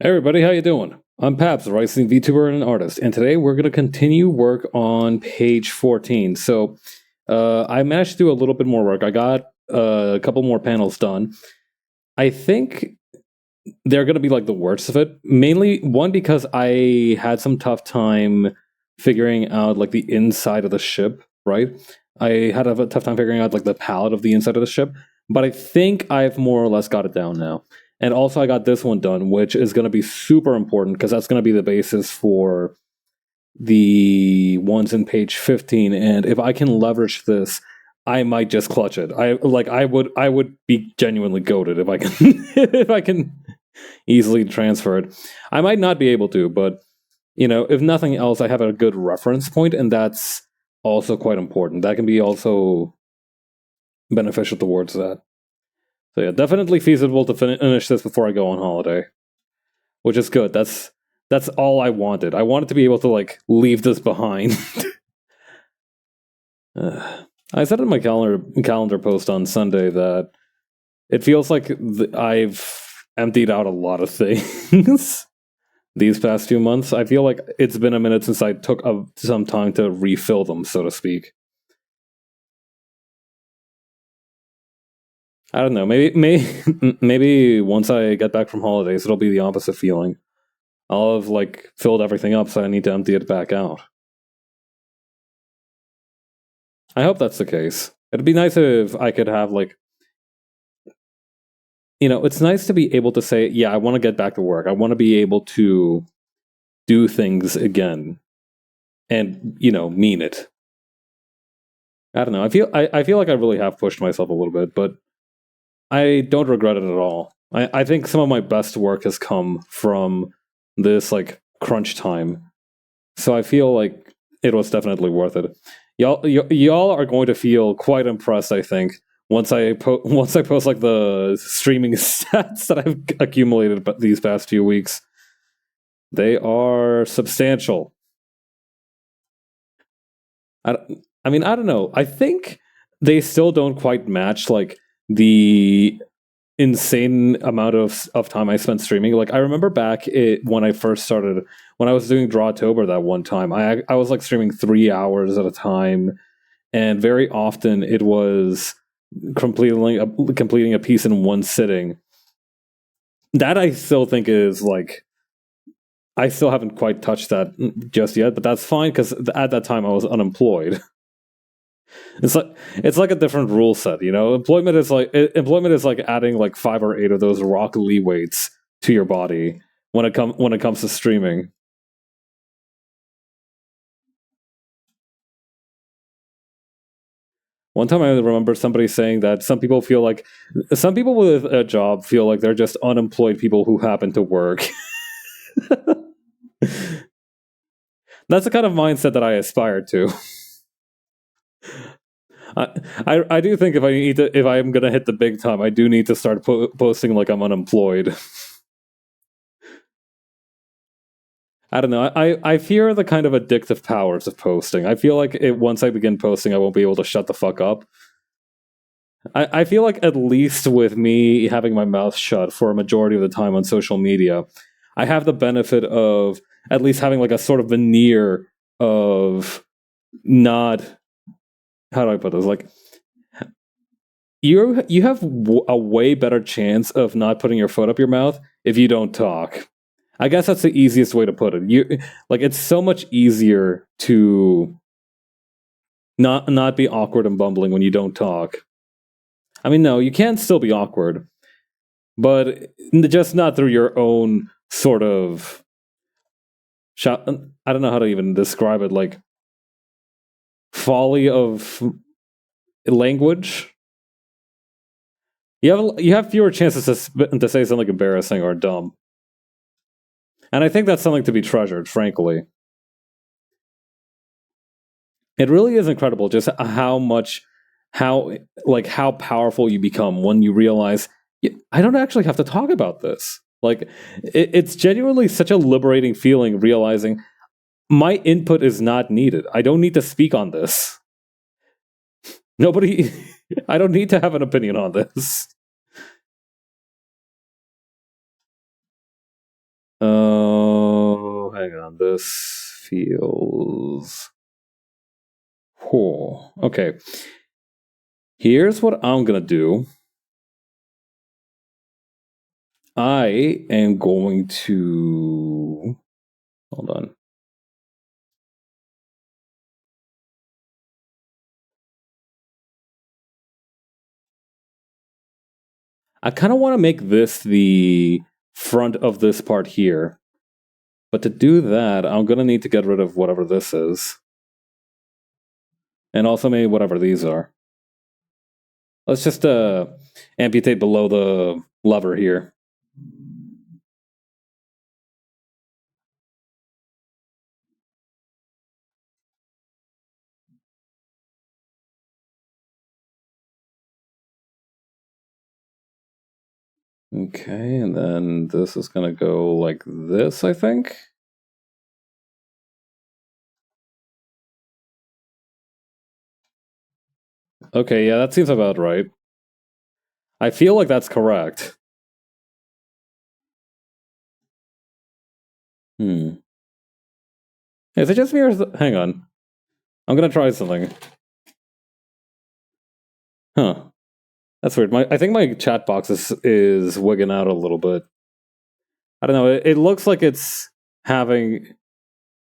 Hey everybody, how you doing? I'm Paps, a rising VTuber and an artist, and today we're going to continue work on page 14. I managed to do a little bit more work. I got a couple more panels done. I think they're going to be like the worst of it. Mainly, one, because I had some tough time figuring out like the inside of the ship, right? I had a tough time figuring out like the palette of the inside of the ship, but I think I've more or less got it down now. And also, I got this one done, which is going to be super important because that's going to be the basis for the ones in page 15. And if I can leverage this, I might just clutch it. I would be genuinely goated if I can if I can easily transfer it. I might not be able to, but if nothing else, I have a good reference point, and that's also quite important. That can be also beneficial towards that. So yeah, definitely feasible to finish this before I go on holiday, which is good. That's all I wanted. I wanted to be able to like leave this behind. I said in my calendar post on Sunday that it feels like I've emptied out a lot of things these past few months. I feel like it's been a minute since I took some time to refill them, so to speak. I don't know. Maybe once I get back from holidays, it'll be the opposite feeling. I'll have like filled everything up, so I need to empty it back out. I hope that's the case. It'd be nice if I could have like, it's nice to be able to say, yeah, I want to get back to work. I want to be able to do things again, and mean it. I don't know. I feel like I really have pushed myself a little bit, but I don't regret it at all. I think some of my best work has come from this like crunch time. So I feel like it was definitely worth it. Y'all are going to feel quite impressed, I think, once I post like the streaming stats that I've accumulated these past few weeks. They are substantial. I mean, I don't know. I think they still don't quite match like the insane amount of time I spent streaming. Like I remember back when I first started, when I was doing Drawtober that one time, I was like streaming 3 hours at a time, and very often it was completing a piece in one sitting. That I still think is like, I still haven't quite touched that just yet, but that's fine because at that time I was unemployed. It's like a different rule set, Employment is like adding like 5 or 8 of those Rock Lee weights to your body when it comes to streaming. One time I remember somebody saying that some people with a job feel like they're just unemployed people who happen to work. That's the kind of mindset that I aspire to. I do think if I'm gonna hit the big time, I do need to start posting like I'm unemployed. I don't know. I fear the kind of addictive powers of posting. I feel like once I begin posting, I won't be able to shut the fuck up. I feel like at least with me having my mouth shut for a majority of the time on social media, I have the benefit of at least having like a sort of veneer of not. How do I put this? Like, you have a way better chance of not putting your foot up your mouth if you don't talk. I guess that's the easiest way to put it. It's so much easier to not be awkward and bumbling when you don't talk. I mean, no, you can still be awkward, but just not through your own sort of. I don't know how to even describe it. Like folly of language. You have fewer chances to say something embarrassing or dumb. And I think that's something to be treasured, frankly. It really is incredible just how powerful you become when you realize I don't actually have to talk about this. Like it's genuinely such a liberating feeling realizing my input is not needed. I don't need to speak on this. I don't need to have an opinion on this. Oh, hang on. This feels. Cool. Okay. Here's what I'm gonna do. I am going to. Hold on. I kind of want to make this the front of this part here. But to do that, I'm going to need to get rid of whatever this is. And also maybe whatever these are. Let's just amputate below the lever here. Okay, and then this is going to go like this, I think. Okay, yeah, that seems about right. I feel like that's correct. Is it just me or hang on. I'm going to try something. Huh. That's weird. I think my chat box is wigging out a little bit. I don't know. It looks like it's having.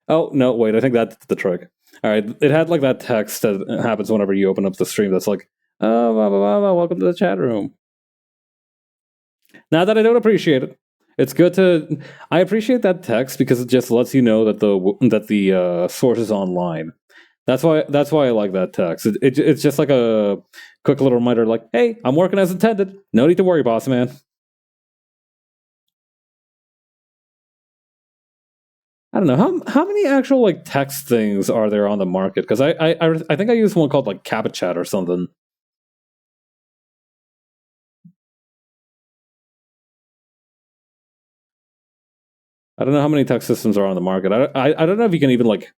Oh no! Wait, I think that's the trick. All right, it had like that text that happens whenever you open up the stream. That's like, oh, blah, blah, blah, blah, welcome to the chat room. Not that I don't appreciate it. It's good to. I appreciate that text because it just lets you know that the source is online. That's why I like that text. It's just like a quick little reminder, like, hey, I'm working as intended. No need to worry, boss man. I don't know how many actual like text things are there on the market, because I think I used one called like Chat or something. I don't know how many text systems are on the market. I don't know if you can even like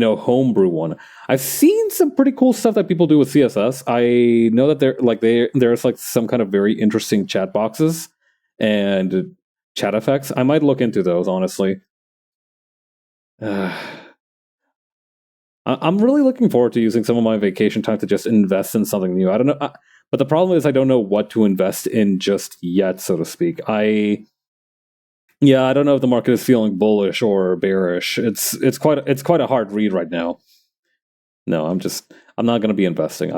homebrew one. I've seen some pretty cool stuff that people do with CSS. I know that there's like some kind of very interesting chat boxes and chat effects. I might look into those, honestly. I'm really looking forward to using some of my vacation time to just invest in something new. I don't know, but the problem is I don't know what to invest in just yet, so to speak. I don't know if the market is feeling bullish or bearish. It's quite a hard read right now. No, I'm not going to be investing.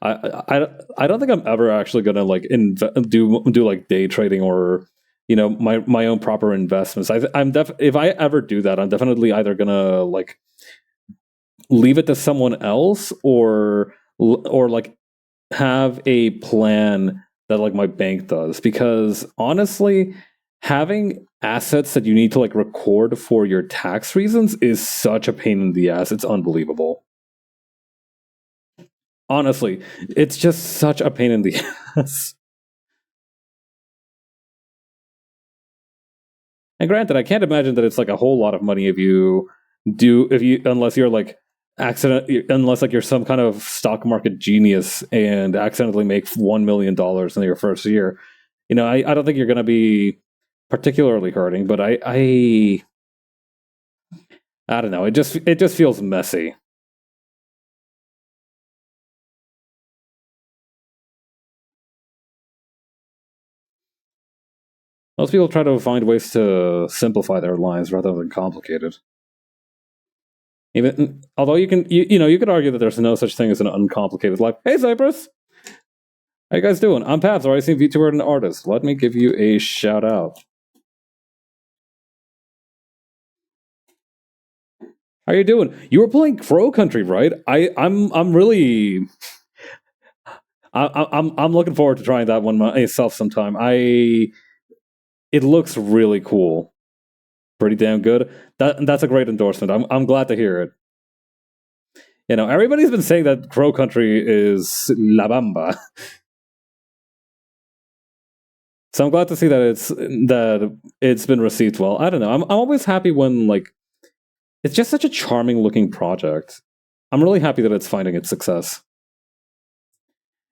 I don't think I'm ever actually going to like do like day trading or my own proper investments. If I ever do that, I'm definitely either going to like leave it to someone else or like have a plan that like my bank does, because honestly having assets that you need to like record for your tax reasons is such a pain in the ass. It's unbelievable. Honestly, it's just such a pain in the ass. And granted, I can't imagine that it's like a whole lot of money unless you're like unless like you're some kind of stock market genius and accidentally make $1 million in your first year. I don't think you're going to be particularly hurting, but I don't know. It just feels messy. Most people try to find ways to simplify their lives rather than complicated. Even although you could argue that there's no such thing as an uncomplicated life. Hey Cypress, how you guys doing? I'm Pabs, rising VTuber and artist. Let me give you a shout out. How you doing? You were playing Crow Country, right? I'm really I'm looking forward to trying that one myself sometime. It looks really cool, pretty damn good. That's a great endorsement. I'm glad to hear it. Everybody's been saying that Crow Country is La Bamba. So I'm glad to see that it's been received well. I don't know. I'm always happy when like it's just such a charming looking project. I'm really happy that it's finding its success.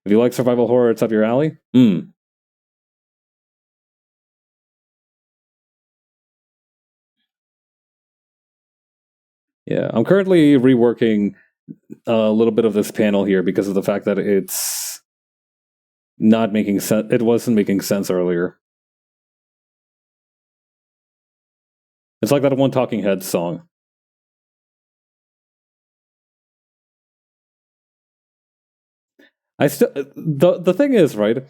If you like survival horror, it's up your alley. Yeah, I'm currently reworking a little bit of this panel here because of the fact that it's not making sense. It wasn't making sense earlier. It's like that one Talking Heads song. I still the thing is, right?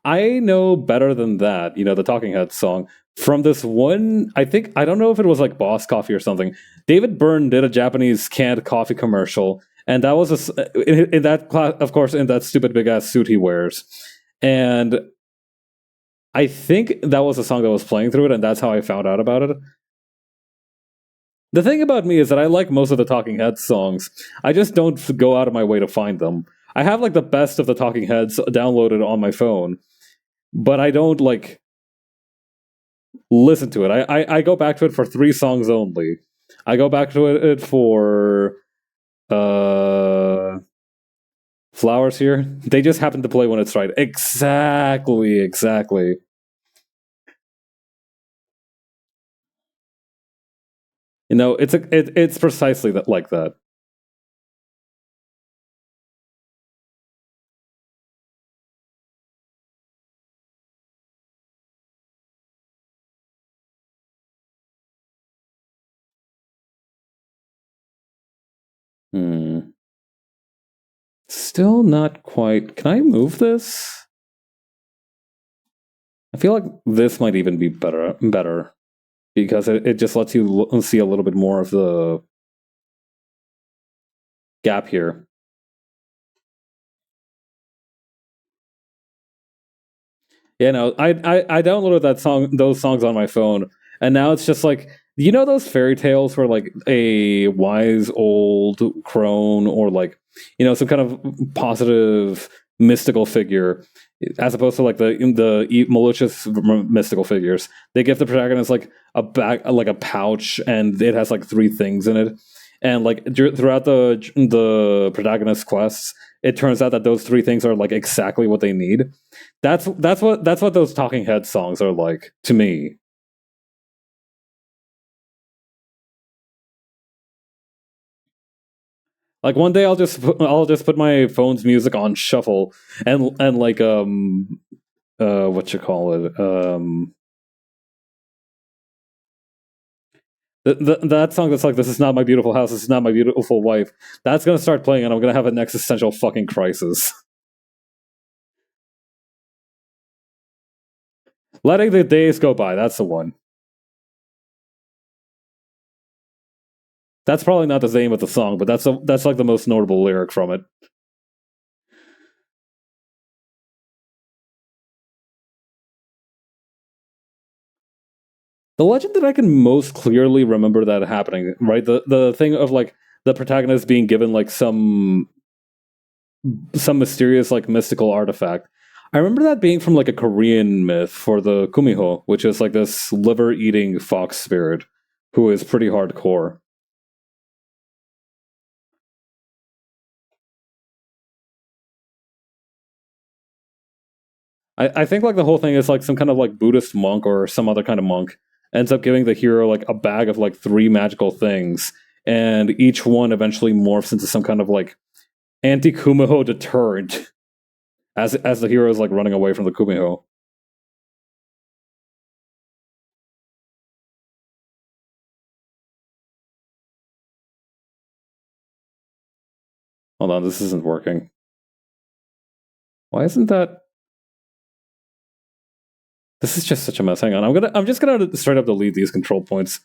I know better than that. You know, the Talking Heads song from this one. I don't know if it was like Boss Coffee or something. David Byrne did a Japanese canned coffee commercial, and that was in that class, of course, in that stupid big ass suit he wears, and I think that was a song that was playing through it, and that's how I found out about it. The thing about me is that I like most of the Talking Heads songs. I just don't go out of my way to find them. I have like the best of the Talking Heads downloaded on my phone, but I don't like listen to it. I go back to it for three songs only. I go back to it for uh Flowers here. They just happen to play when it's right. Exactly. You know, it's precisely that like that. Hmm. Still not quite. Can I move this? I feel like this might even be better because it just lets you see a little bit more of the gap here. Yeah, no, I downloaded those songs on my phone, and now it's just like you know those fairy tales where like a wise old crone or like you know some kind of positive mystical figure, as opposed to like the malicious mystical figures. They give the protagonist like a bag, like a pouch, and it has like three things in it, and like throughout the protagonist's quests, it turns out that those three things are like exactly what they need. That's what those Talking Head songs are like to me. Like one day I'll just put my phone's music on shuffle and like what you call it that song that's like this is not my beautiful house, this is not my beautiful wife. That's gonna start playing and I'm gonna have an existential fucking crisis. Letting the days go by. That's the one. That's probably not the name of the song, but that's like the most notable lyric from it. The legend that I can most clearly remember that happening, right? The thing of like the protagonist being given like some mysterious like mystical artifact. I remember that being from like a Korean myth for the Kumiho, which is like this liver eating fox spirit who is pretty hardcore. I think like the whole thing is like some kind of like Buddhist monk or some other kind of monk ends up giving the hero like a bag of like three magical things, and each one eventually morphs into some kind of like anti Kumiho deterrent as the hero is like running away from the Kumiho. Hold on, this isn't working. Why isn't that? This is just such a mess. Hang on, I'm just gonna straight up delete these control points.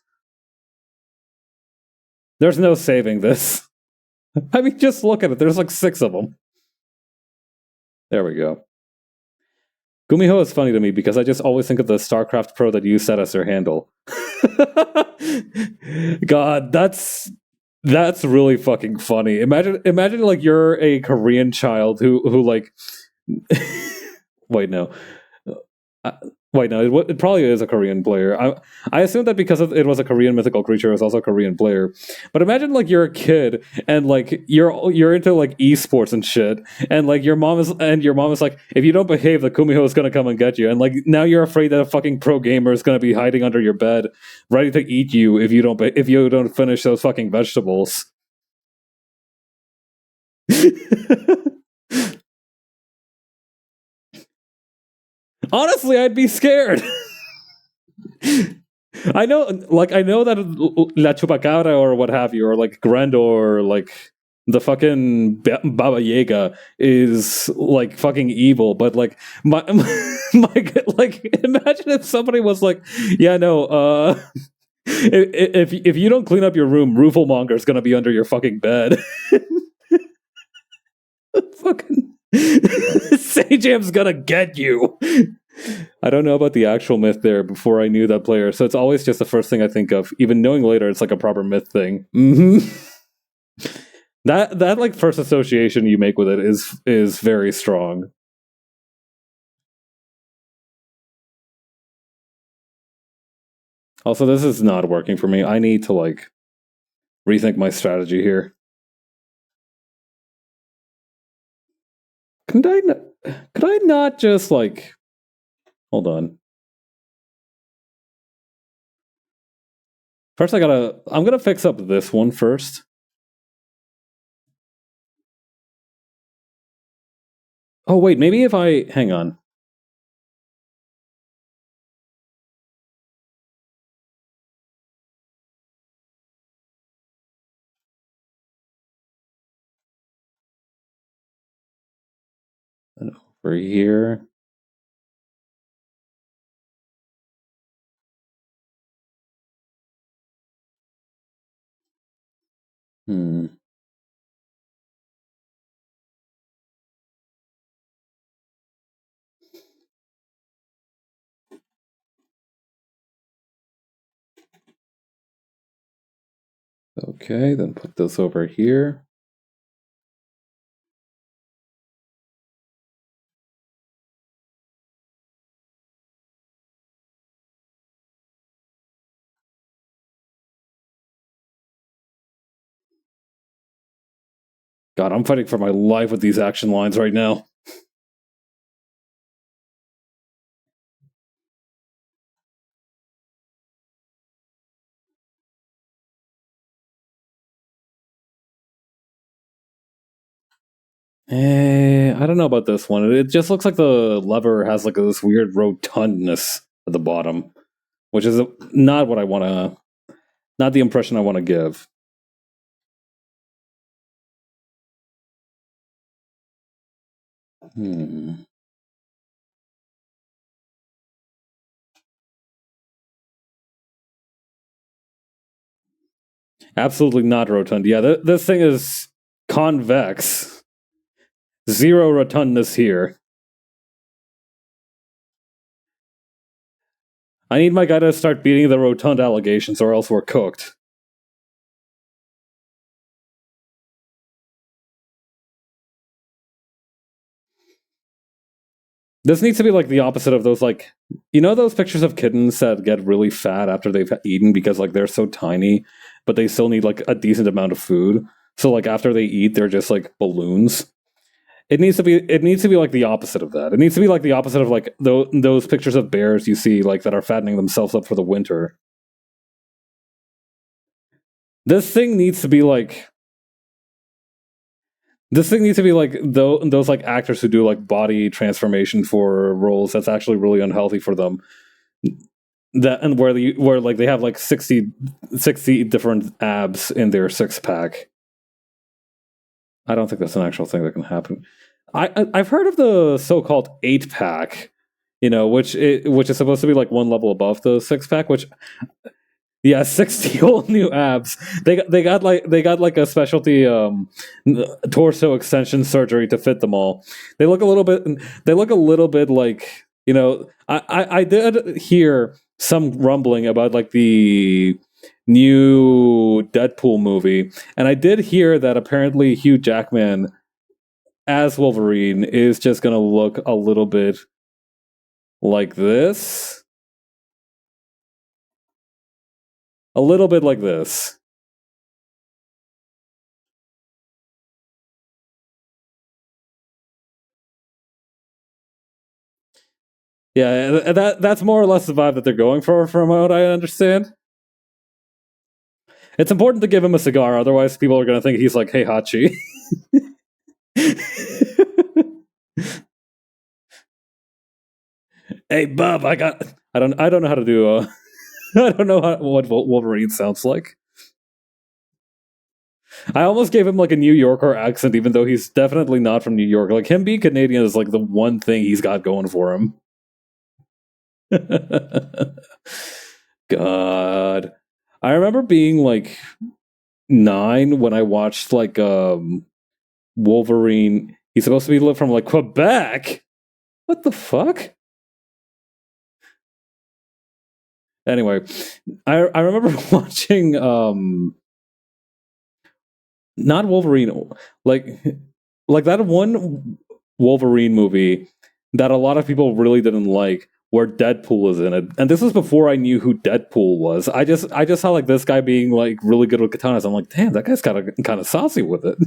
There's no saving this. I mean, just look at it. There's like six of them. There we go. Gumiho is funny to me because I just always think of the StarCraft Pro that use that as their handle. God, that's really fucking funny. Imagine like you're a Korean child who like wait no. Wait, no, it probably is a Korean player. I assume that because it was a Korean mythical creature, it was also a Korean player. But imagine like you're a kid and like you're into like esports and shit, and like your mom is like, if you don't behave, the Kumiho is gonna come and get you, and like now you're afraid that a fucking pro gamer is gonna be hiding under your bed, ready to eat you if you don't finish those fucking vegetables. Honestly, I'd be scared. I know that La Chupacabra or what have you, or like Grendor, or like the fucking Baba Yaga is like fucking evil, but like like imagine if somebody was like, yeah, no, if you don't clean up your room, Rooflemonger is gonna be under your fucking bed. Fucking Sajam's gonna get you. I don't know about the actual myth there before I knew that player, so it's always just the first thing I think of. Even knowing later, it's like a proper myth thing. That like first association you make with it is very strong. Also, this is not working for me. I need to like rethink my strategy here. Could I not just like hold on? First, I'm gonna fix up this one first. Oh wait, maybe if I hang on. And over here. Hmm. Okay, then put this over here. God, I'm fighting for my life with these action lines right now. I don't know about this one. It just looks like the lever has like this weird rotundness at the bottom, which is not what I want to, not the impression I want to give. Hmm. Absolutely not rotund. Yeah, this thing is convex. Zero rotundness here. I need my guy to start beating the rotund allegations, or else we're cooked. This needs to be like the opposite of those, like, you know, those pictures of kittens that get really fat after they've eaten because like they're so tiny, but they still need like a decent amount of food. So like after they eat, they're just like balloons. It needs to be like the opposite of that. It needs to be like the opposite of like those pictures of bears you see like that are fattening themselves up for the winter. This thing needs to be like this thing needs to be like those like actors who do like body transformation for roles that's actually really unhealthy for them. That and where like they have like 60 different abs in their six pack. I don't think that's an actual thing that can happen. I've heard of the so-called 8 pack, you know, which is supposed to be like one level above the 6 pack, which yeah, 60 whole new abs. They got like a specialty torso extension surgery to fit them all. They look a little bit like, you know, I did hear some rumbling about like the new Deadpool movie, and I did hear that apparently Hugh Jackman as Wolverine is just going to look a little bit like this. A little bit like this. Yeah, that's more or less the vibe that they're going for, from what I understand. It's important to give him a cigar, otherwise people are going to think he's like, "Hey, Hachi." Hey, Bub, I don't know how to do. I don't know what Wolverine sounds like. I almost gave him like a New Yorker accent, even though he's definitely not from New York. Like him being Canadian is like the one thing he's got going for him. God, I remember being like 9 when I watched like Wolverine. He's supposed to be from like Quebec. What the fuck? Anyway, I remember watching not Wolverine, like that one Wolverine movie that a lot of people really didn't like, where Deadpool was in it. And this was before I knew who Deadpool was. I just saw like this guy being like really good with katanas. I'm like, damn, that guy's kind of saucy with it.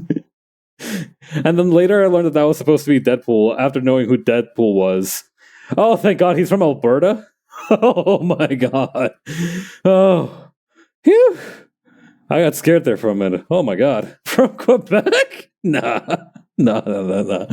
And then later I learned that was supposed to be Deadpool after knowing who Deadpool was. Oh, thank God he's from Alberta. Oh my God. Oh, phew. I got scared there for a minute. Oh my God. From Quebec? Nah. Nah.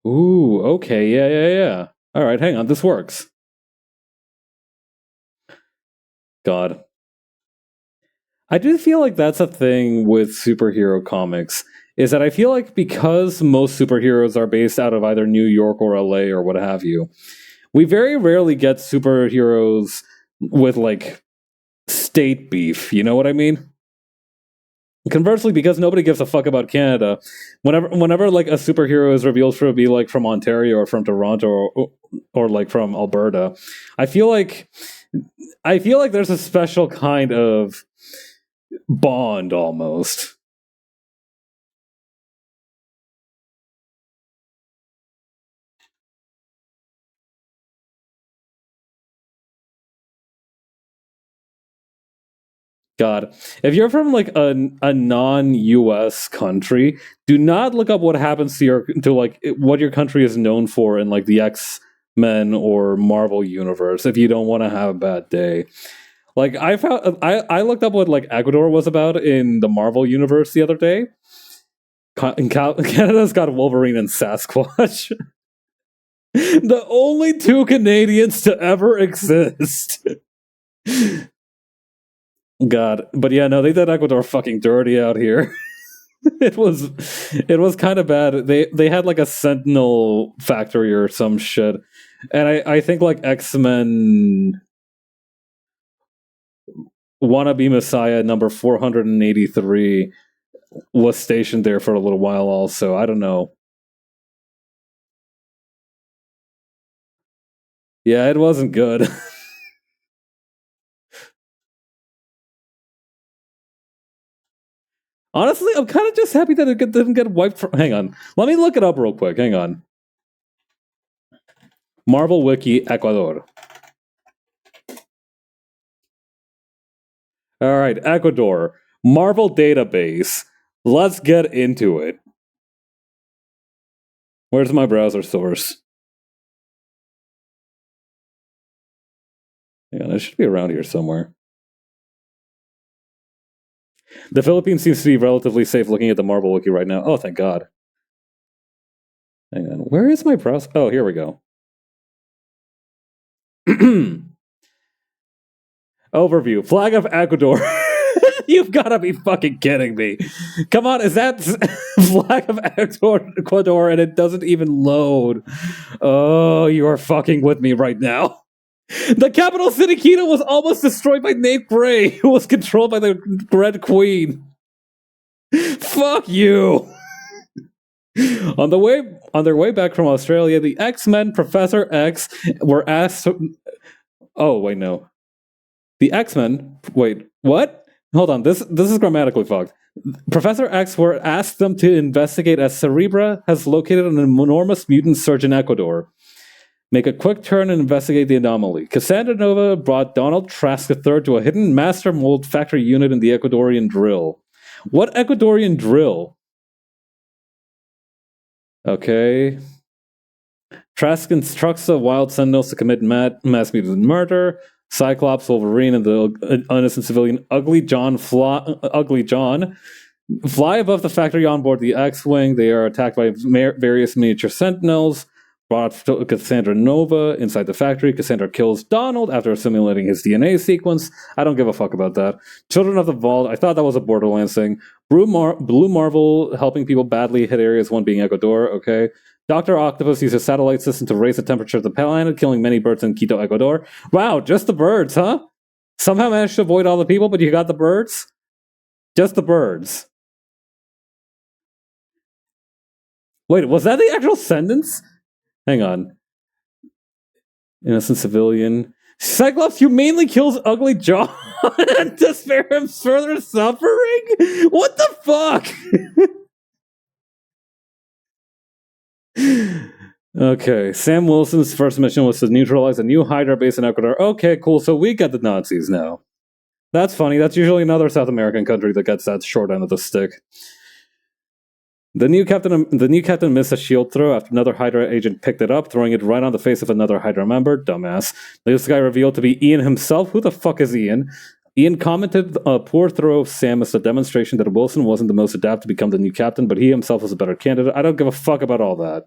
Ooh, okay. Yeah. All right, hang on. This works. God. I do feel like that's a thing with superhero comics, is that I feel like because most superheroes are based out of either New York or LA or what have you, we very rarely get superheroes with like state beef. You know what I mean? Conversely, because nobody gives a fuck about Canada, whenever like a superhero is revealed to be like from Ontario or from Toronto or like from Alberta, I feel like there's a special kind of bond almost. God, if you're from like a non-US country, do not look up what happens to what your country is known for in like the X-Men or Marvel universe if you don't want to have a bad day. Like I looked up what like Ecuador was about in the Marvel universe the other day. Canada's got Wolverine and Sasquatch. The only two Canadians to ever exist. God, but yeah, no, they did Ecuador fucking dirty out here. it was kind of bad. They had like a Sentinel factory or some shit, and I think like X-Men wannabe Messiah number 483 was stationed there for a little while. Also, I don't know. Yeah, it wasn't good. Honestly, I'm kind of just happy that it didn't get wiped. Hang on, let me look it up real quick. Hang on. Marvel Wiki Ecuador. All right, Ecuador. Marvel database. Let's get into it. Where's my browser source? Yeah, it should be around here somewhere. The Philippines seems to be relatively safe looking at the Marvel Wiki right now. Oh, thank God. Hang on. Where is my browser? Oh, here we go. Overview. Flag of Ecuador. You've got to be fucking kidding me. Come on, is that flag of Ecuador and it doesn't even load? Oh, you are fucking with me right now. The capital city Quito was almost destroyed by Nate Gray, who was controlled by the Red Queen. Fuck you. On their way back from Australia, the X-Men, Professor X, were asked. Oh wait, no. The X-Men. Wait, what? Hold on. This is grammatically fucked. Professor X were asked them to investigate as Cerebra has located an enormous mutant surge in Ecuador. Make a quick turn and investigate the anomaly. Cassandra Nova brought Donald Trask III to a hidden master mold factory unit in the Ecuadorian drill. What Ecuadorian drill? Okay. Trask instructs the Wild Sentinels to commit mass mutant murder. Cyclops, Wolverine, and the innocent civilian Ugly John fly above the factory on board the X-Wing. They are attacked by various miniature Sentinels. Brought to Cassandra Nova inside the factory. Cassandra kills Donald after assimilating his DNA sequence. I don't give a fuck about that. Children of the Vault. I thought that was a Borderlands thing. Blue Marvel helping people badly hit areas, one being Ecuador. Okay. Dr. Octopus used a satellite system to raise the temperature of the planet, killing many birds in Quito, Ecuador. Wow, just the birds, huh? Somehow managed to avoid all the people, but you got the birds? Just the birds. Wait, was that the actual sentence? Hang on. Innocent civilian. Cyclops humanely kills Ugly John to spare him further suffering? What the fuck? Okay, Sam Wilson's first mission was to neutralize a new Hydra base in Ecuador. Okay, cool, so we get the Nazis now. That's funny, that's usually another South American country that gets that short end of the stick. The new captain missed a shield throw after another Hydra agent picked it up, throwing it right on the face of another Hydra member. Dumbass. This guy revealed to be Ian himself. Who the fuck is Ian? Ian commented a poor throw of Sam as a demonstration that Wilson wasn't the most adept to become the new captain, but he himself was a better candidate. I don't give a fuck about all that.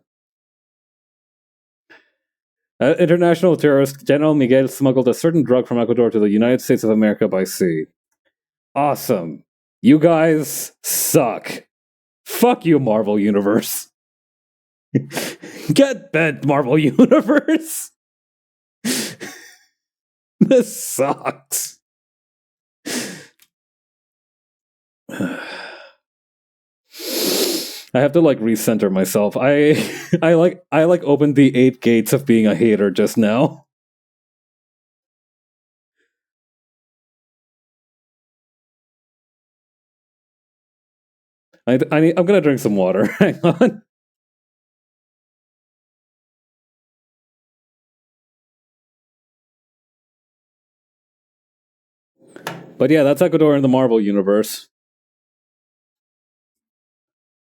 International terrorist General Miguel smuggled a certain drug from Ecuador to the United States of America by sea. Awesome. You guys suck. Fuck you, Marvel Universe. Get bent, Marvel Universe. This sucks. I have to recenter myself. I opened the 8 gates of being a hater just now. I'm gonna drink some water. Hang on. But yeah, that's Ecuador in the Marvel universe.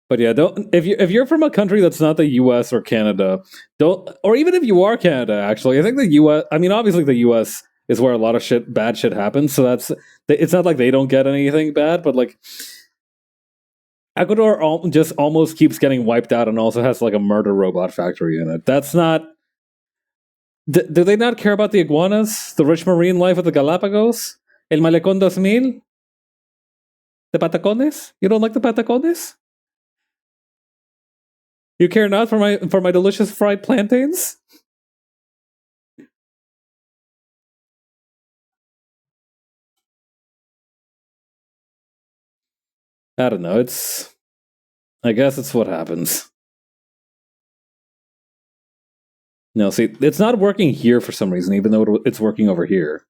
But yeah, if you're from a country that's not the U.S. or Canada, or even if you are Canada, actually, I think the U.S. I mean, obviously the U.S. is where a lot of bad shit happens. So it's not like they don't get anything bad, but Ecuador just almost keeps getting wiped out and also has a murder robot factory in it. That's not. Do they not care about the iguanas, the rich marine life of the Galapagos, El Malecón 2000, the patacones? You don't like the patacones? You care not for my delicious fried plantains? I don't know. I guess it's what happens. No, see, it's not working here for some reason, even though it's working over here.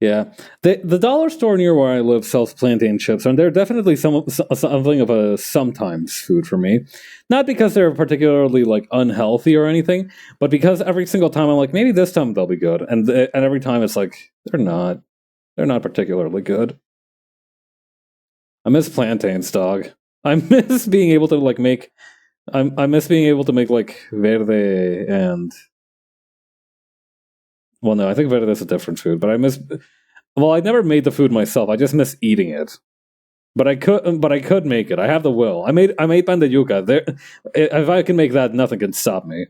Yeah, the dollar store near where I live sells plantain chips, and they're definitely something of a sometimes food for me. Not because they're particularly unhealthy or anything, but because every single time I'm like, maybe this time they'll be good, and every time it's they're not particularly good. I miss plantains, dog. I miss being able to make. I miss being able to make verde and. Well, no, I think verde is a different food, but I miss. Well, I never made the food myself. I just miss eating it. but I could make it. I have the will. I made pan de yuca. There, if I can make that, nothing can stop me.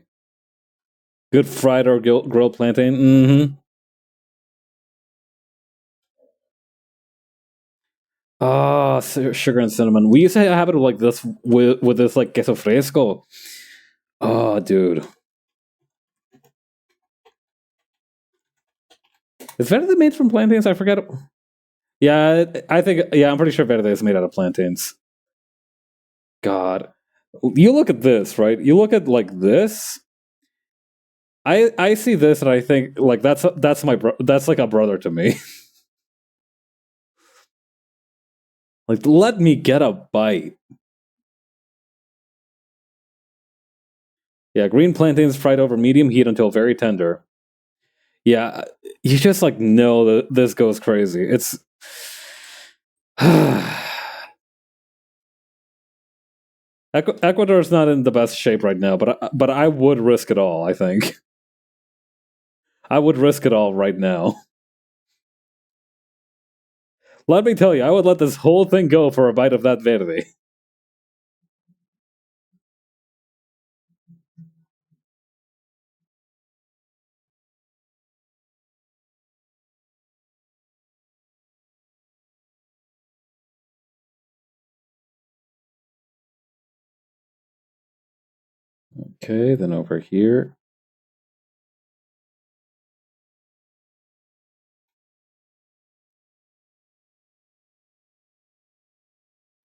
Good fried or grilled plantain. Mm-hmm. Ah, sugar and cinnamon. We used to have it like this with this like queso fresco. Oh, dude. Is verde made from plantains? I forget. Yeah, I think. Yeah, I'm pretty sure verde is made out of plantains. God, you look at this, right? You look at like this. I see this and I think like that's that's like a brother to me. Like, let me get a bite. Yeah, green plantains fried over medium heat until very tender. Yeah, you just like know that this goes crazy. It's Ecuador is not in the best shape right now, but I would risk it all. I think I would risk it all right now. Let me tell you, I would let this whole thing go for a bite of that verde. Okay, then over here.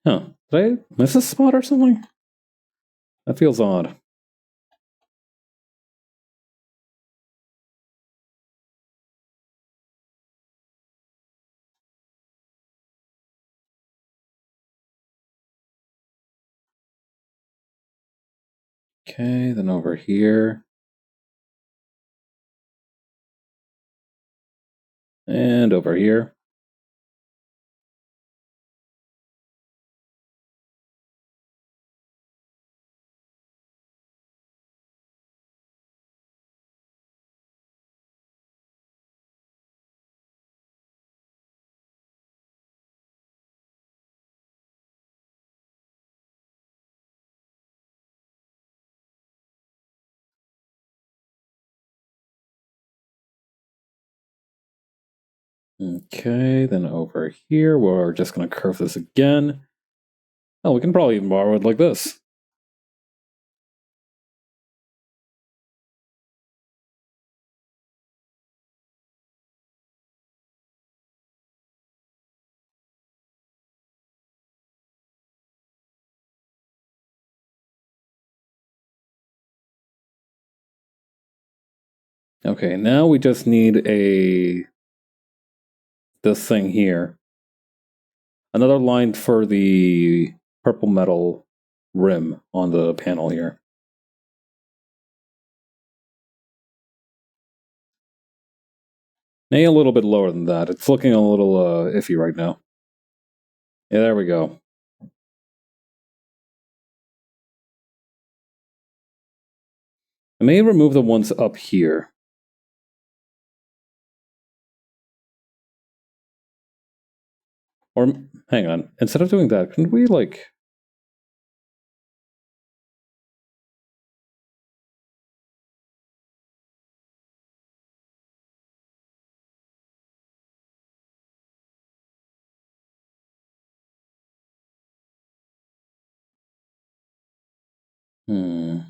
Huh. Did I miss a spot or something? That feels odd. Okay, then over here. And over here. Okay, then over here, we're just going to curve this again. Oh, we can probably even borrow it like this. Okay, now we just need this thing here. Another line for the purple metal rim on the panel here. Maybe a little bit lower than that. It's looking a little iffy right now. Yeah, there we go. I may remove the ones up here. Or, hang on. Instead of doing that, couldn't we, like... Hmm...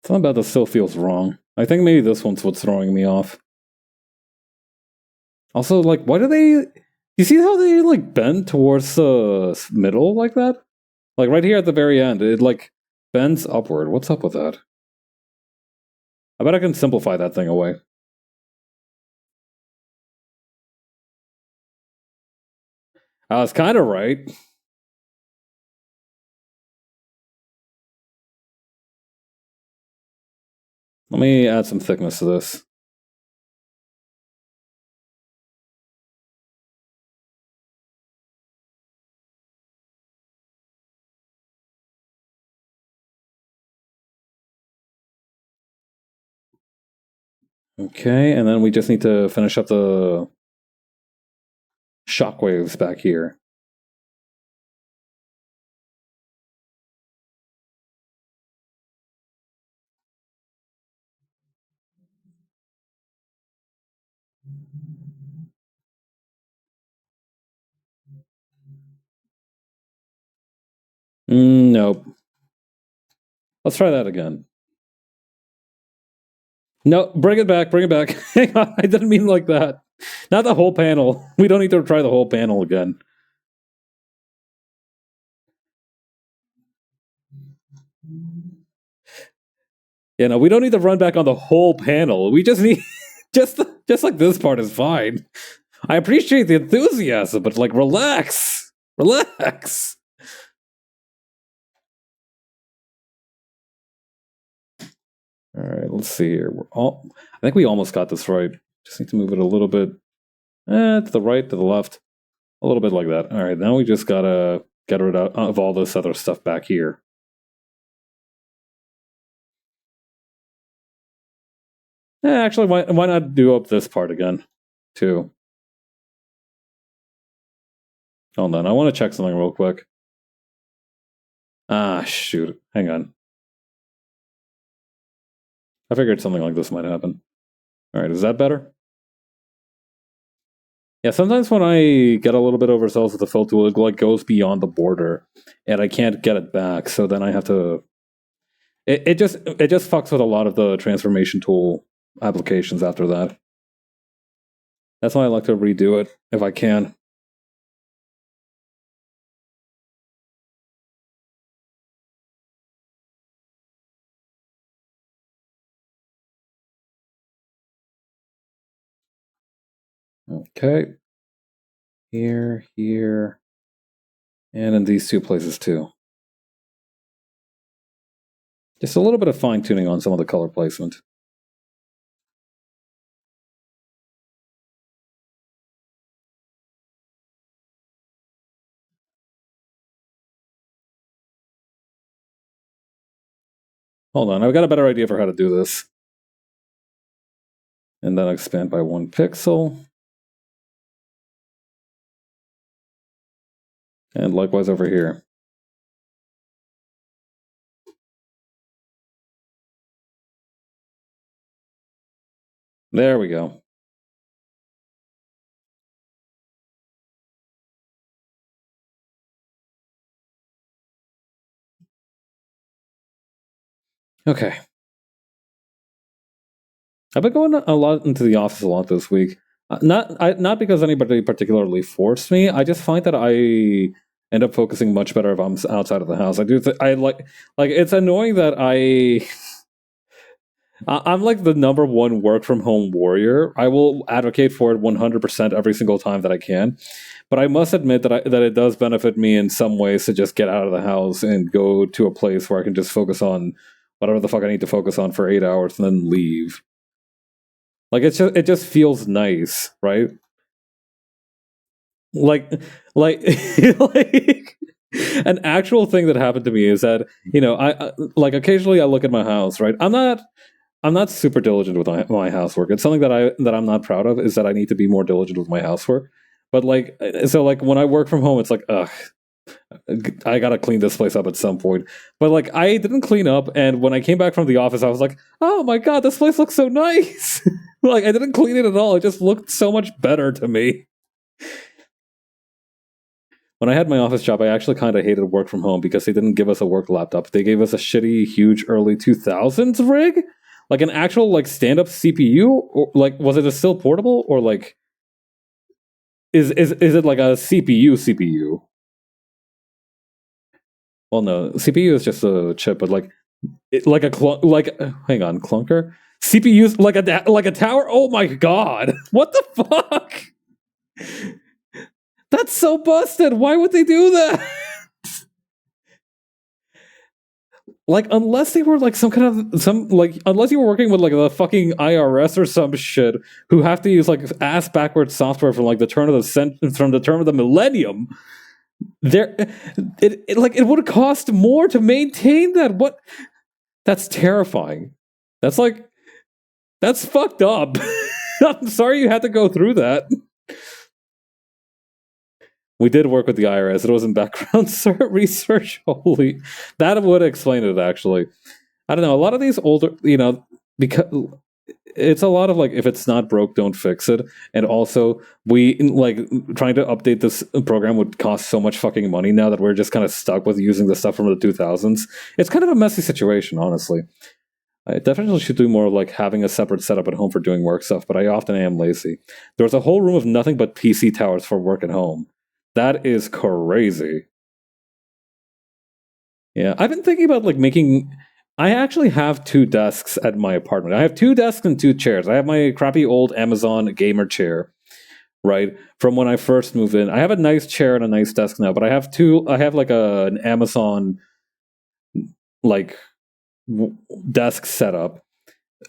Something about this still feels wrong. I think maybe this one's what's throwing me off. Also, like, why do they... You see how they, like, bend towards the middle like that? Like, right here at the very end, it, like, bends upward. What's up with that? I bet I can simplify that thing away. I was kind of right. Let me add some thickness to this. Okay, and then we just need to finish up the shockwaves back here. Nope. Let's try that again. No, bring it back, bring it back. Hang on, I didn't mean like that. Not the whole panel. We don't need to try the whole panel again. Yeah, no, we don't need to run back on the whole panel. We just need just like this part is fine. I appreciate the enthusiasm, but like relax. Relax. All right, let's see here. I think we almost got this right. Just need to move it a little bit to the right, to the left. A little bit like that. All right, now we just gotta get rid of all this other stuff back here. Actually, why not do up this part again, too? Hold on, I want to check something real quick. Ah, shoot. Hang on. I figured something like this might happen. All right, is that better? Yeah, sometimes when I get a little bit overzealous with the fill tool, it like goes beyond the border, and I can't get it back. So then I have to. It just fucks with a lot of the transformation tool applications after that. That's why I like to redo it if I can. Okay. Here, and in these two places too. Just a little bit of fine tuning on some of the color placement. Hold on, I've got a better idea for how to do this. And then expand by 1 pixel. And likewise over here. There we go. Okay. I've been going a lot into the office a lot this week. Not because anybody particularly forced me. I just find that I end up focusing much better if I'm outside of the house. I like it's annoying that I'm like the number one work from home warrior. I will advocate for it 100% every single time that I can. But I must admit that that it does benefit me in some ways to just get out of the house and go to a place where I can just focus on whatever the fuck I need to focus on for 8 hours and then leave. Like it just feels nice, right? Like like like an actual thing that happened to me is that I like occasionally I look at my house, right? I'm not super diligent with my housework. It's something that I'm not proud of is that I need to be more diligent with my housework. But like so like when I work from home, it's like ugh, I gotta clean this place up at some point. But like I didn't clean up, and when I came back from the office, I was like, oh my god, this place looks so nice. Like I didn't clean it at all. It just looked so much better to me. When I had my office job, I actually kind of hated work from home because they didn't give us a work laptop. They gave us a shitty, huge early 2000s rig, like an actual like stand-up CPU. Or like, was it a still portable or like is it like a CPU? Well, no, CPU is just a chip, but like like hang on, clunker. CPU's like a tower. Oh my god, what the fuck? That's so busted. Why would they do that? Like, unless they were like unless you were working with like the fucking IRS or some shit who have to use like ass backwards software from like the turn of the millennium, it would cost more to maintain that. What? That's terrifying. That's like That's fucked up. I'm sorry you had to go through that. We did work with the IRS. It wasn't background research. Holy, that would explain it. Actually, I don't know. A lot of these older, because it's a lot of like, if it's not broke, don't fix it. And also, we like trying to update this program would cost so much fucking money now that we're just kind of stuck with using the stuff from the 2000s. It's kind of a messy situation, honestly. I definitely should do more like having a separate setup at home for doing work stuff, but I often am lazy. There's a whole room of nothing but PC towers for work at home. That is crazy. Yeah, I've been thinking about like making. I actually have two desks at my apartment. I have two desks and two chairs. I have my crappy old Amazon gamer chair, right, from when I first moved in. I have a nice chair and a nice desk now, but I have two. I have like an Amazon like desk setup.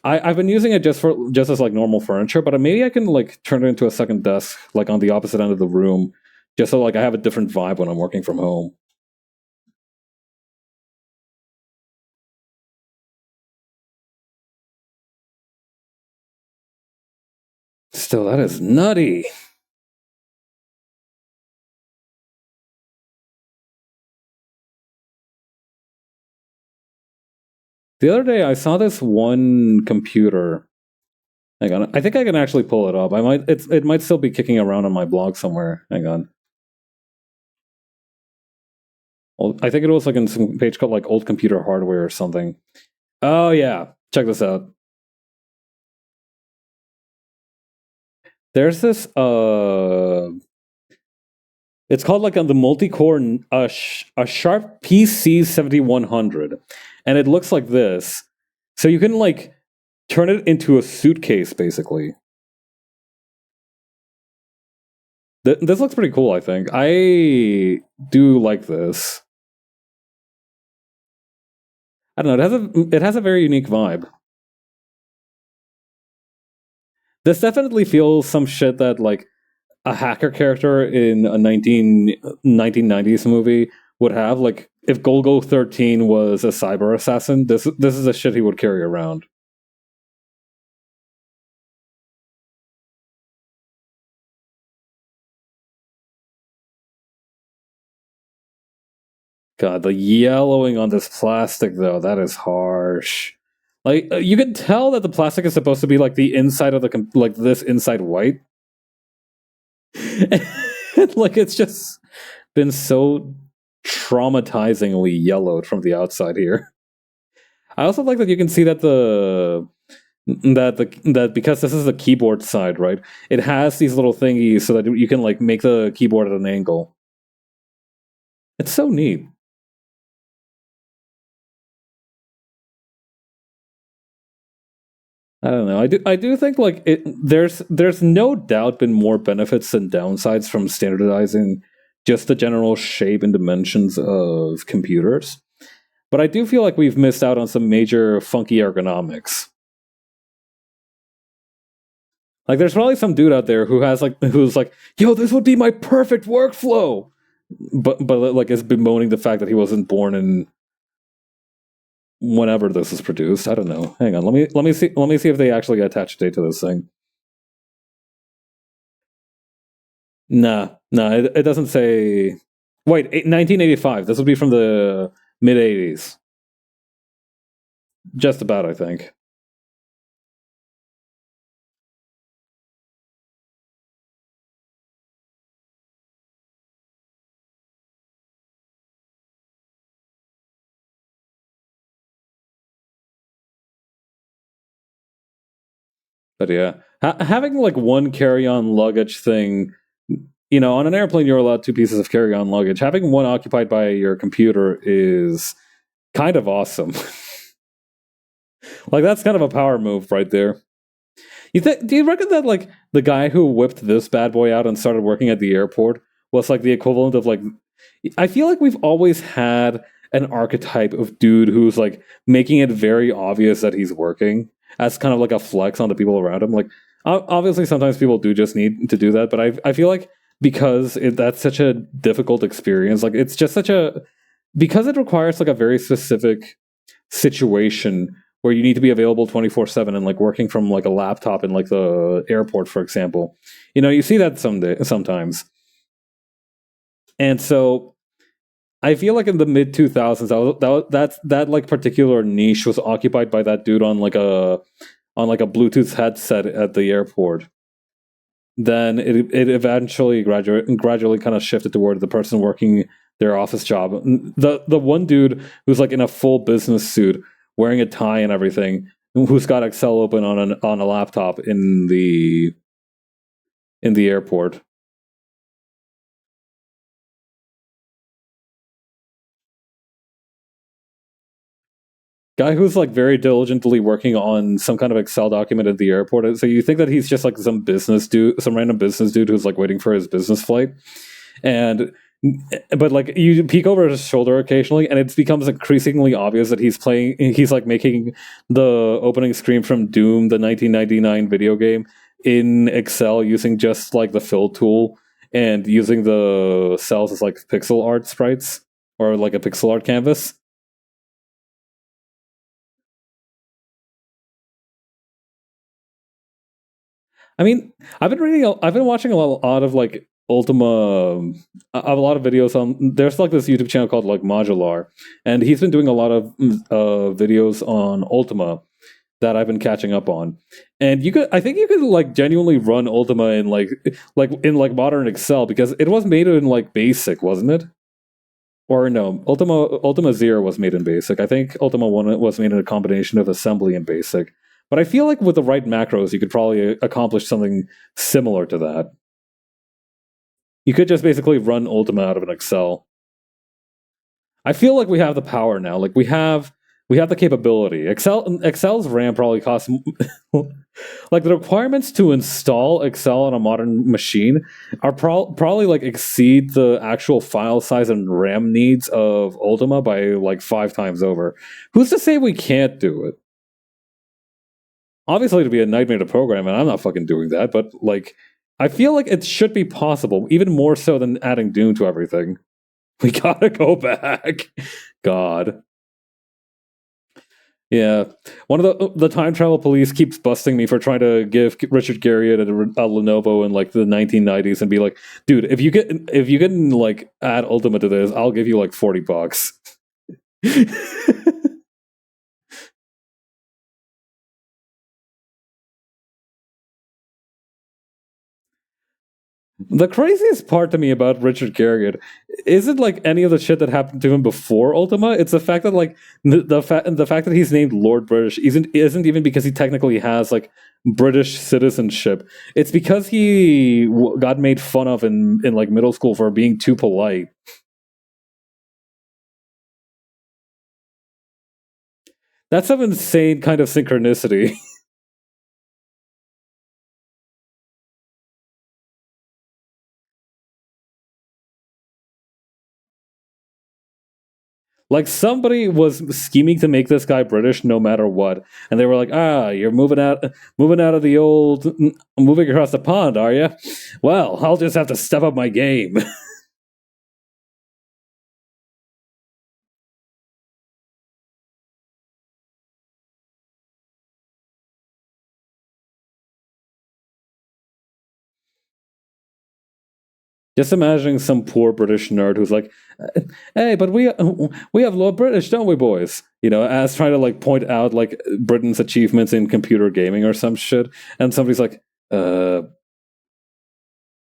I've been using it just as like normal furniture, but maybe I can like turn it into a second desk, like on the opposite end of the room, just so like I have a different vibe when I'm working from home. Still, that is nutty. The other day, I saw this one computer. Hang on, I think I can actually pull it up. I might. It might still be kicking around on my blog somewhere. Hang on. Well, I think it was like in some page called like old computer hardware or something. Oh yeah, check this out. There's this it's called like on the multi-core a Sharp PC 7100, and it looks like this. So you can like turn it into a suitcase basically. This looks pretty cool. I think I do like this. I don't know. It has a very unique vibe. This definitely feels some shit that like a hacker character in a 1990s movie would have. Like if Golgo 13 was a cyber assassin, this is a shit he would carry around. God, the yellowing on this plastic though, that is harsh. Like you can tell that the plastic is supposed to be like the inside of the like this inside white. Like it's just been so traumatizingly yellowed from the outside here. I also like that you can see that that because this is the keyboard side, right? It has these little thingies so that you can like make the keyboard at an angle. It's so neat. I don't know. I do think like there's no doubt been more benefits than downsides from standardizing just the general shape and dimensions of computers. But I do feel like we've missed out on some major funky ergonomics. Like there's probably some dude out there who's like, yo, this would be my perfect workflow. But like is bemoaning the fact that he wasn't born in whenever this was produced. I don't know. Hang on. Let me see if they actually attach a date to this thing. Nah. It doesn't say. Wait, 1985. This would be from the mid 80s. Just about, I think. But yeah, having like one carry-on luggage thing, on an airplane you're allowed two pieces of carry-on luggage. Having one occupied by your computer is kind of awesome. Like that's kind of a power move right there. Do you reckon that like the guy who whipped this bad boy out and started working at the airport was like the equivalent of like I feel like we've always had an archetype of dude who's like making it very obvious that he's working as kind of like a flex on the people around him. Like obviously sometimes people do just need to do that, but I feel like because that's such a difficult experience, like it's just such a because it requires like a very specific situation where you need to be available 24/7 and like working from like a laptop in like the airport, for example. You see that sometimes. And so I feel like in the mid 2000s, that like particular niche was occupied by that dude on like a Bluetooth headset at the airport. Then it eventually gradually kind of shifted toward the person working their office job. The one dude who's like in a full business suit, wearing a tie and everything, who's got Excel open on a laptop in the airport. Guy who's like very diligently working on some kind of Excel document at the airport. So you think that he's just like some random business dude who's like waiting for his business flight, and but like you peek over his shoulder occasionally, and it becomes increasingly obvious that he's like making the opening screen from Doom, the 1999 video game, in Excel using just like the fill tool and using the cells as like pixel art sprites or like a pixel art canvas. I mean, I've been watching a lot of like Ultima, a lot of videos on. There's like this YouTube channel called like Modular, and he's been doing a lot of videos on Ultima that I've been catching up on. And I think you could like genuinely run Ultima in like modern Excel because it was made in like Basic, wasn't it? Or no, Ultima Zero was made in Basic. I think Ultima One was made in a combination of Assembly and Basic. But I feel like with the right macros, you could probably accomplish something similar to that. You could just basically run Ultima out of an Excel. I feel like we have the power now. Like we have the capability. Excel's RAM probably costs like the requirements to install Excel on a modern machine are probably like exceed the actual file size and RAM needs of Ultima by like 5 times over. Who's to say we can't do it? Obviously, it'd be a nightmare to program, and I'm not fucking doing that. But like, I feel like it should be possible, even more so than adding Doom to everything. We gotta go back. God. Yeah, one of the time travel police keeps busting me for trying to give Richard Garriott a Lenovo in like the 1990s and be like, dude, if you get like add Ultima to this, I'll give you like $40. The craziest part to me about Richard Garriott isn't like any of the shit that happened to him before Ultima. It's the fact that like the fact that he's named Lord British isn't even because he technically has like British citizenship. It's because he got made fun of in like middle school for being too polite. That's some insane kind of synchronicity. Like somebody was scheming to make this guy British no matter what, and they were like, "Ah, you're moving out of the old, moving across the pond, are you? Well, I'll just have to step up my game." Just imagining some poor British nerd who's like, "Hey, but we have Lord British, don't we, boys?" As trying to like point out like Britain's achievements in computer gaming or some shit, and somebody's like,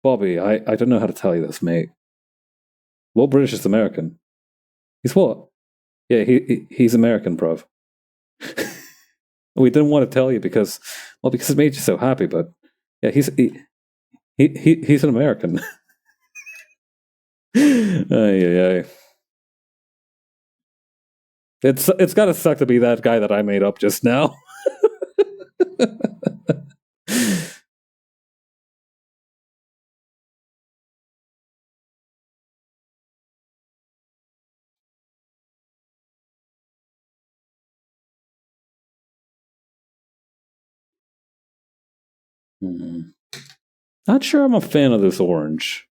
Bobby, I don't know how to tell you this, mate. Lord British is American. He's what? Yeah, he's American, bruv. We didn't want to tell you because it made you so happy, but yeah, he's an American. Ay, ay, ay. It's gotta suck to be that guy that I made up just now. Hmm. Not sure I'm a fan of this orange.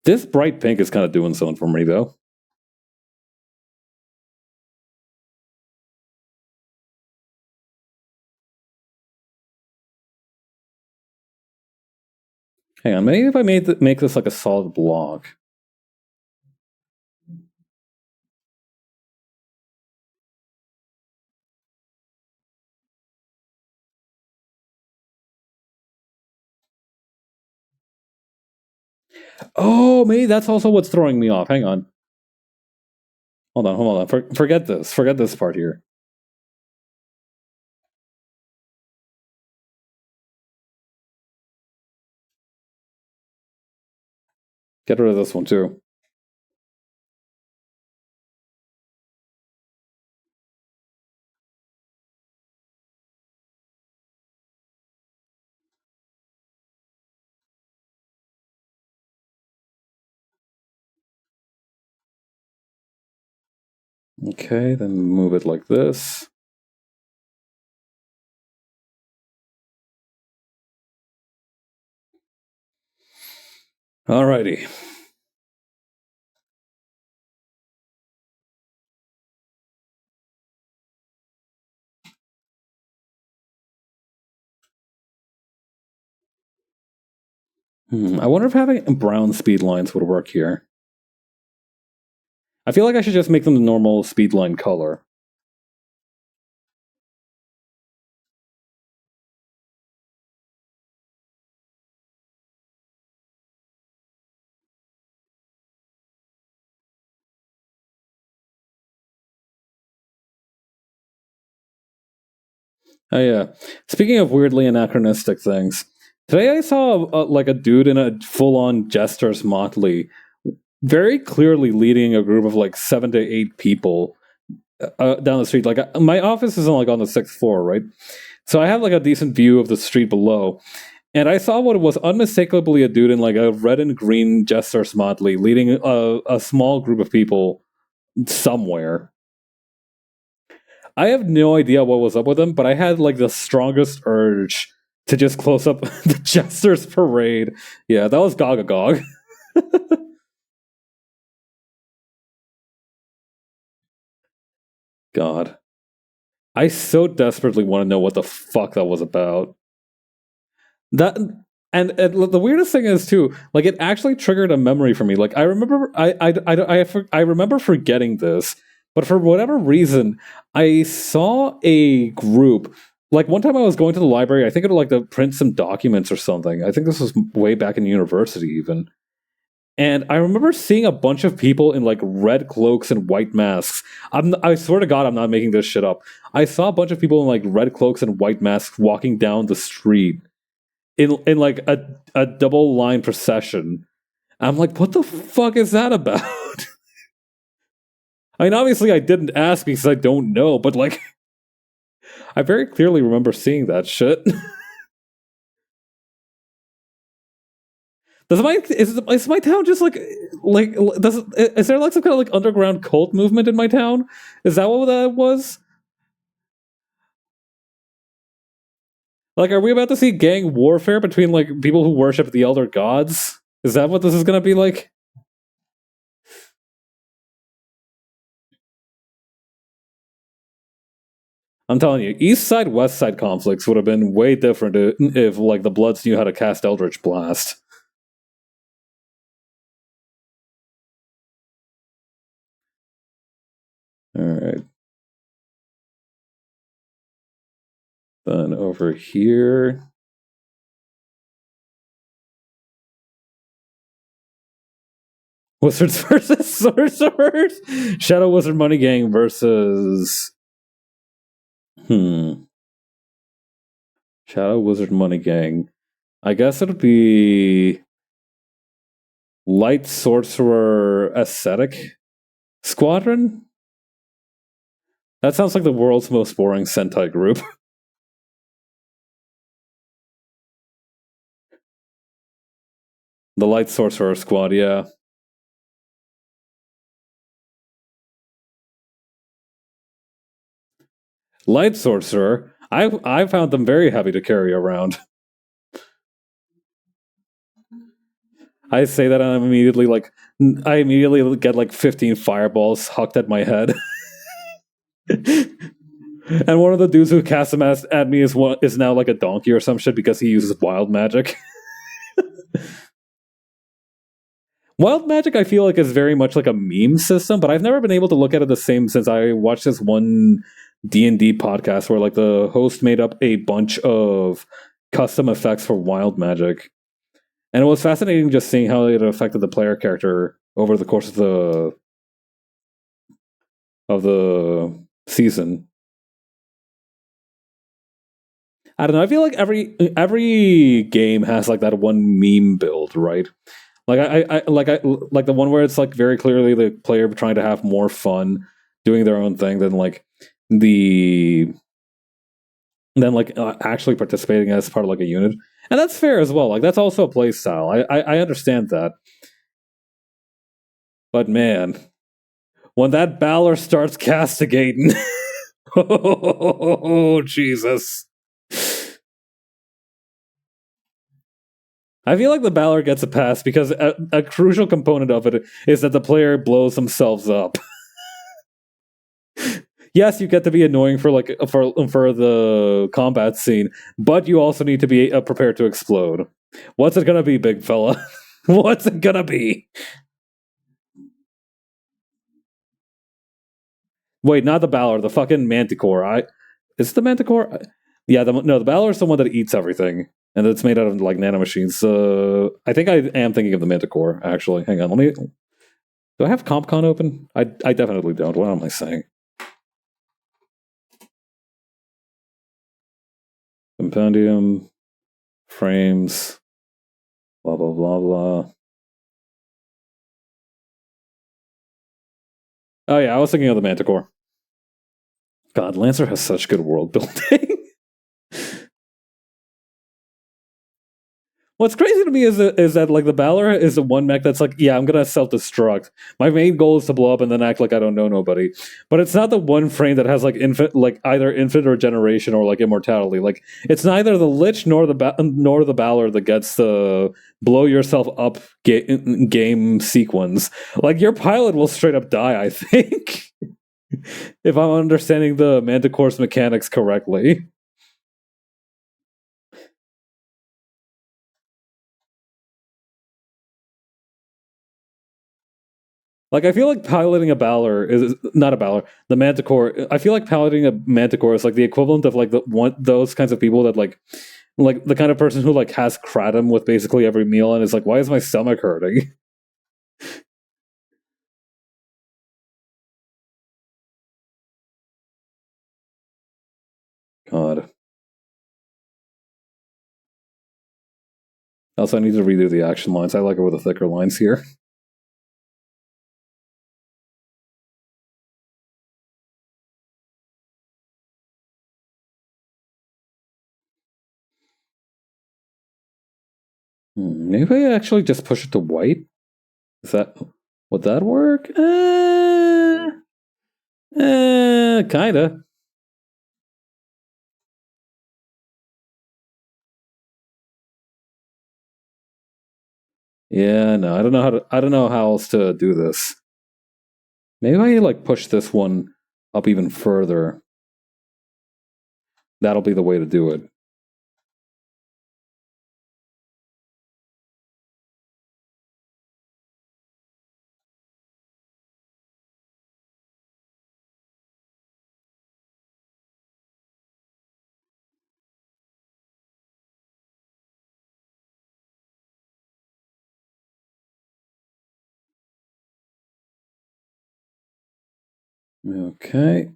This bright pink is kind of doing something for me though. Hang on, maybe if I make this like a solid block. Oh, maybe that's also what's throwing me off. Hang on. Hold on. Forget this. Forget this part here. Get rid of this one too. Okay, then move it like this. Alrighty. I wonder if having brown speed lines would work here. I feel like I should just make them the normal speed line color. Oh yeah. Speaking of weirdly anachronistic things, today I saw like a dude in a full-on jester's motley, very clearly leading a group of like 7 to 8 people down the street. Like my office is like on the 6th floor, right? So I have like a decent view of the street below. And I saw what was unmistakably a dude in like a red and green jester's motley leading a small group of people somewhere. I have no idea what was up with him, but I had like the strongest urge to just close up the Jester's parade. Yeah, that was Gog. God. I so desperately want to know what the fuck that was about. That and the weirdest thing is too, like it actually triggered a memory for me. Like I remember, I remember forgetting this, but for whatever reason, I saw a group. Like one time, I was going to the library. I think it was like to print some documents or something. I think this was way back in university, even. And I remember seeing a bunch of people in like red cloaks and white masks. I swear to God, I'm not making this shit up. I saw a bunch of people in like red cloaks and white masks walking down the street in like a double line procession. I'm like, what the fuck is that about? I mean, obviously I didn't ask because I don't know, but like I very clearly remember seeing that shit. Is my town just is there like some kind of like underground cult movement in my town? Is that what that was? Like, are we about to see gang warfare between like people who worship the elder gods? Is that what this is gonna be like? I'm telling you, East Side West Side conflicts would have been way different if like the Bloods knew how to cast Eldritch Blast. All right. Then over here. Wizards versus Sorcerers? Shadow Wizard Money Gang versus. Shadow Wizard Money Gang. I guess it'll be. Light Sorcerer Aesthetic Squadron? That sounds like the world's most boring Sentai group. The Light Sorcerer Squad, yeah. Light Sorcerer, I found them very heavy to carry around. I say that and I immediately get like 15 fireballs hucked at my head. And one of the dudes who cast them at me is now like a donkey or some shit because he uses wild magic. Wild Magic, I feel like, is very much like a meme system, but I've never been able to look at it the same since I watched this one D&D podcast where like the host made up a bunch of custom effects for Wild Magic. And it was fascinating just seeing how it affected the player character over the course of the season. I don't know. I feel like every game has like that one meme build, right? Like I like the one where it's like very clearly the player trying to have more fun doing their own thing than like the actually participating as part of like a unit, and that's fair as well. Like that's also a play style. I understand that, but man, when that Balor starts castigating, oh Jesus. I feel like the Balor gets a pass because a crucial component of it is that the player blows themselves up. Yes, you get to be annoying for the combat scene, but you also need to be prepared to explode. What's it gonna be, big fella? What's it gonna be? Wait, not the Balor, the fucking Manticore. Is it the Manticore? Yeah, the Balor is the one that eats everything, and it's made out of like nanomachines. I think I am thinking of the Manticore. Actually, hang on. Let me. Do I have CompCon open? I definitely don't. What am I saying? Compendium, frames, blah blah blah blah. Oh yeah, I was thinking of the Manticore. God, Lancer has such good world building. What's crazy to me is that like the Balor is the one mech that's like, yeah, I'm gonna self destruct. My main goal is to blow up and then act like I don't know nobody. But it's not the one frame that has like either infinite regeneration or like immortality. Like it's neither the Lich nor the Balor that gets the blow yourself up game sequence. Like your pilot will straight up die. I think if I'm understanding the Manticore's mechanics correctly. Like I feel like piloting a Balor is not a Balor, the Manticore. I feel like piloting a Manticore is like the equivalent of like those kinds of people that like the kind of person who like has kratom with basically every meal and is like, why is my stomach hurting? God. Also, I need to redo the action lines. I like it with the thicker lines here. Maybe I actually just push it to white. Is that would that work? Kinda. Yeah, no, I don't know how else to do this. Maybe I like push this one up even further. That'll be the way to do it. Okay.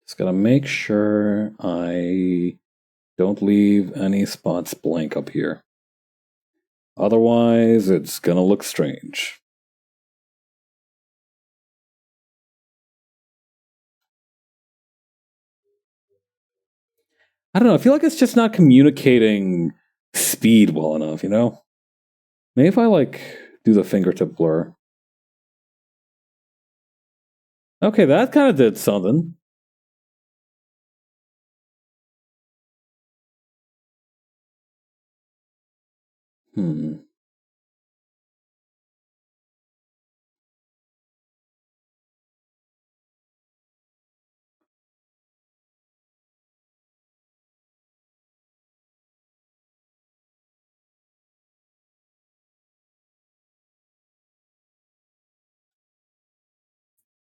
Just gotta make sure I don't leave any spots blank up here. Otherwise, it's gonna look strange. I don't know. I feel like it's just not communicating speed well enough, you know? Maybe if I like do the fingertip blur. Okay, that kind of did something. Hmm.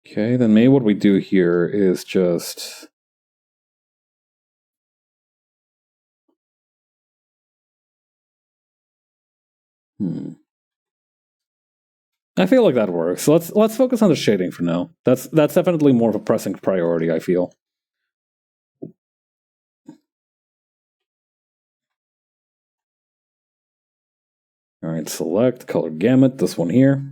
Okay, then maybe what we do here is just... I feel like that works. So let's focus on the shading for now. That's definitely more of a pressing priority, I feel. All right, select color gamut, this one here.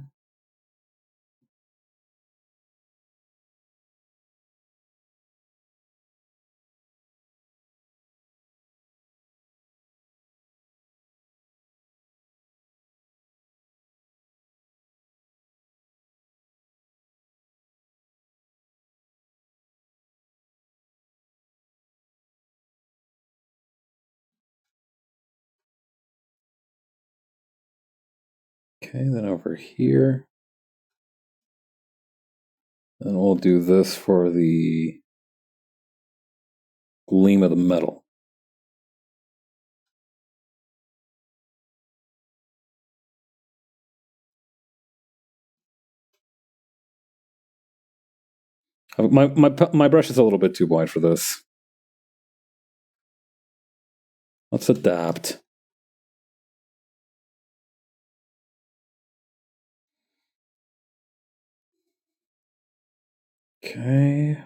Okay, then over here. And we'll do this for the gleam of the metal. My brush is a little bit too wide for this. Let's adapt. Okay.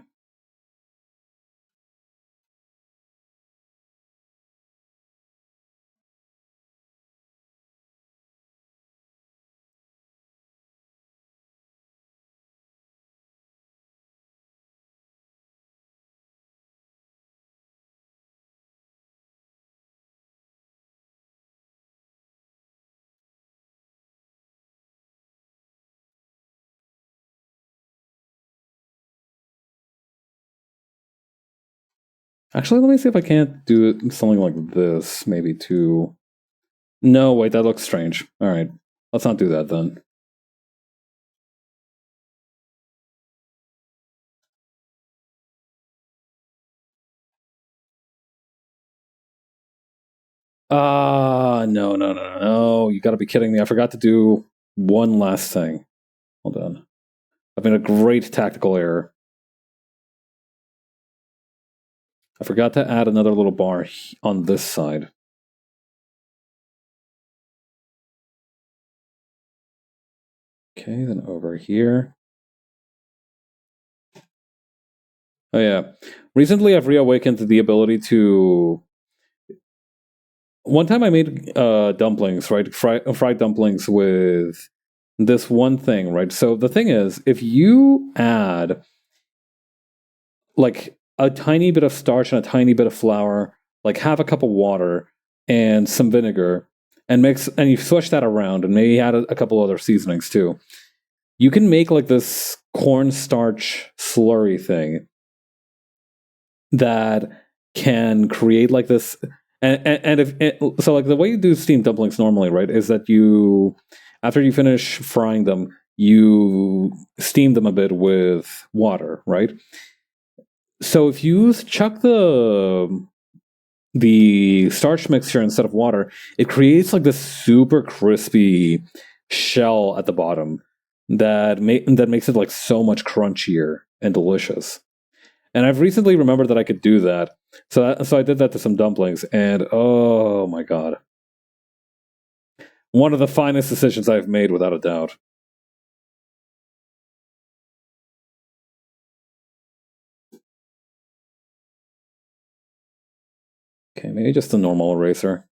Actually, let me see if I can't do it, something like this, maybe too. No, wait, that looks strange. All right, let's not do that then. No. You gotta be kidding me. I forgot to do one last thing. Hold on. I've made a great tactical error. I forgot to add another little bar on this side. Okay, then over here. Oh yeah. Recently I've reawakened the ability to... One time I made dumplings, right? Fried dumplings with this one thing, right? So the thing is, if you add like a tiny bit of starch and a tiny bit of flour, like half a cup of water and some vinegar, and you swish that around, and maybe add a couple other seasonings too, you can make like this cornstarch slurry thing that can create like this. And if so, like the way you do steamed dumplings normally, right, is that you, after you finish frying them, you steam them a bit with water, right? So if you chuck the starch mixture instead of water, it creates like this super crispy shell at the bottom that makes it like so much crunchier and delicious. And I've recently remembered that I could do that. So I did that to some dumplings, and oh my god. One of the finest decisions I've made, without a doubt. Okay, maybe just a normal eraser.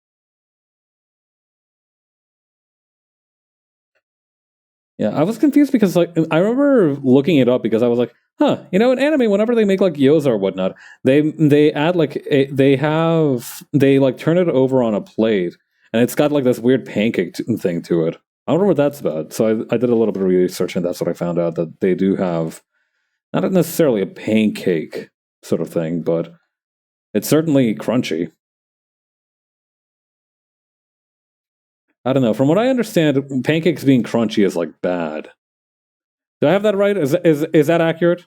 Yeah, I was confused because like I remember looking it up because I was like, huh, in anime, whenever they make like gyoza or whatnot, they add like they like turn it over on a plate, and it's got like this weird pancake thing to it. I wonder what that's about. So I did a little bit of research, and that's what I found out, that they do have not necessarily a pancake sort of thing, but it's certainly crunchy. I don't know. From what I understand, pancakes being crunchy is like bad. Do I have that right? Is that accurate?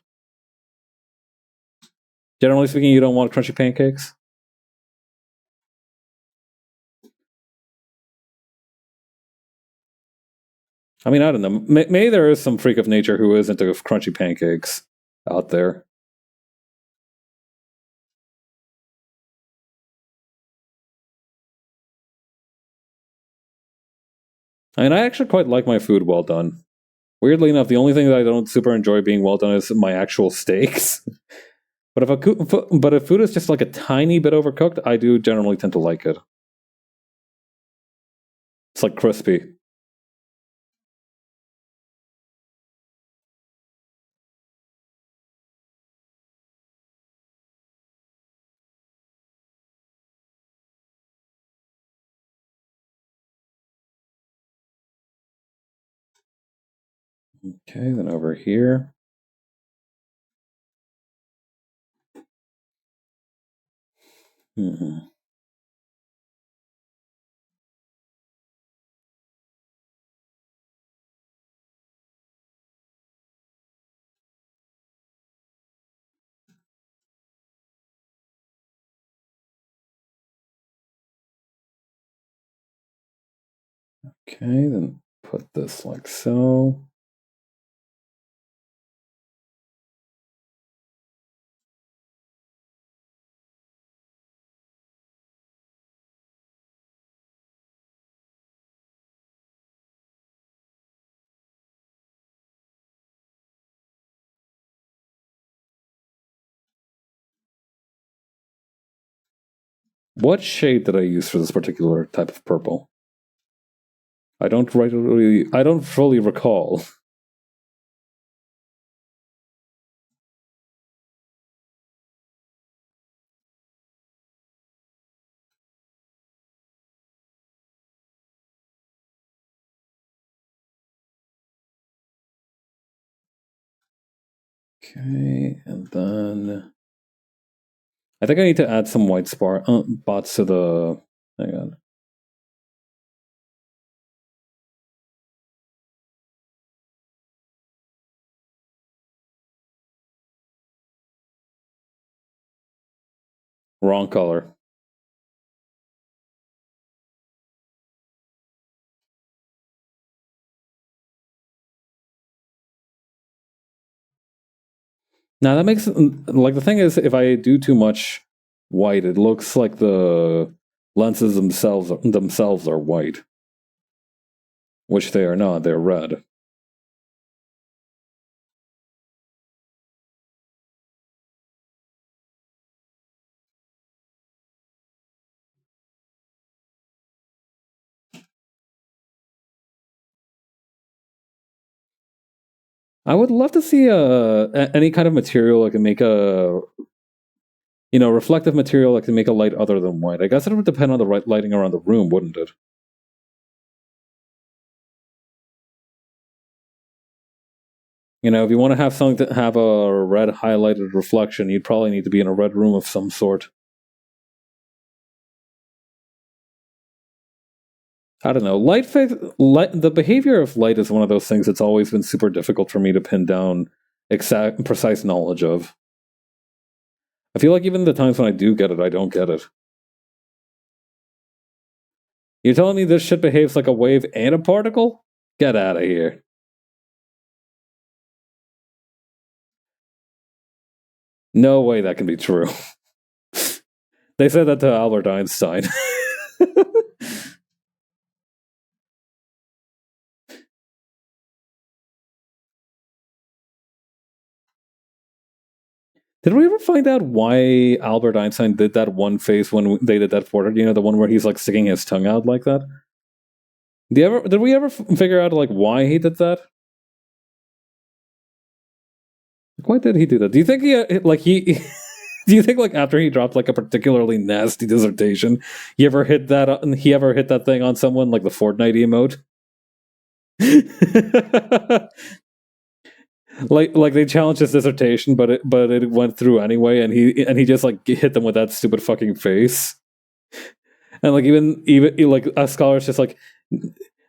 Generally speaking, you don't want crunchy pancakes? I mean, I don't know. Maybe there is some freak of nature who is into crunchy pancakes out there. I mean, I actually quite like my food well done. Weirdly enough, the only thing that I don't super enjoy being well done is my actual steaks. But if food is just like a tiny bit overcooked, I do generally tend to like it. It's like crispy. Okay, then over here. Hmm. Okay, then put this like so. What shade did I use for this particular type of purple? I don't fully recall. Okay, and then I think I need to add some white spots to the. Hang on. Wrong color. Now that makes like the thing is, if I do too much white, it looks like the lenses themselves are white, which they are not. They're red. I would love to see any kind of material that can make a reflective material that can make a light other than white. I guess it would depend on the right lighting around the room, wouldn't it? If you want to have something to have a red highlighted reflection, you'd probably need to be in a red room of some sort. I don't know. The behavior of light is one of those things that's always been super difficult for me to pin down precise knowledge of. I feel like even the times when I do get it, I don't get it. You're telling me this shit behaves like a wave and a particle? Get out of here. No way that can be true. They said that to Albert Einstein. Did we ever find out why Albert Einstein did that one face when they did that portrait? The one where he's like sticking his tongue out like that. Did we ever figure out like why he did that? Why did he do that? Do you think he do you think like after he dropped like a particularly nasty dissertation, he ever hit that thing on someone like the Fortnite emote? like they challenged his dissertation, but it went through anyway, and he just like hit them with that stupid fucking face. And like even like a scholar's just like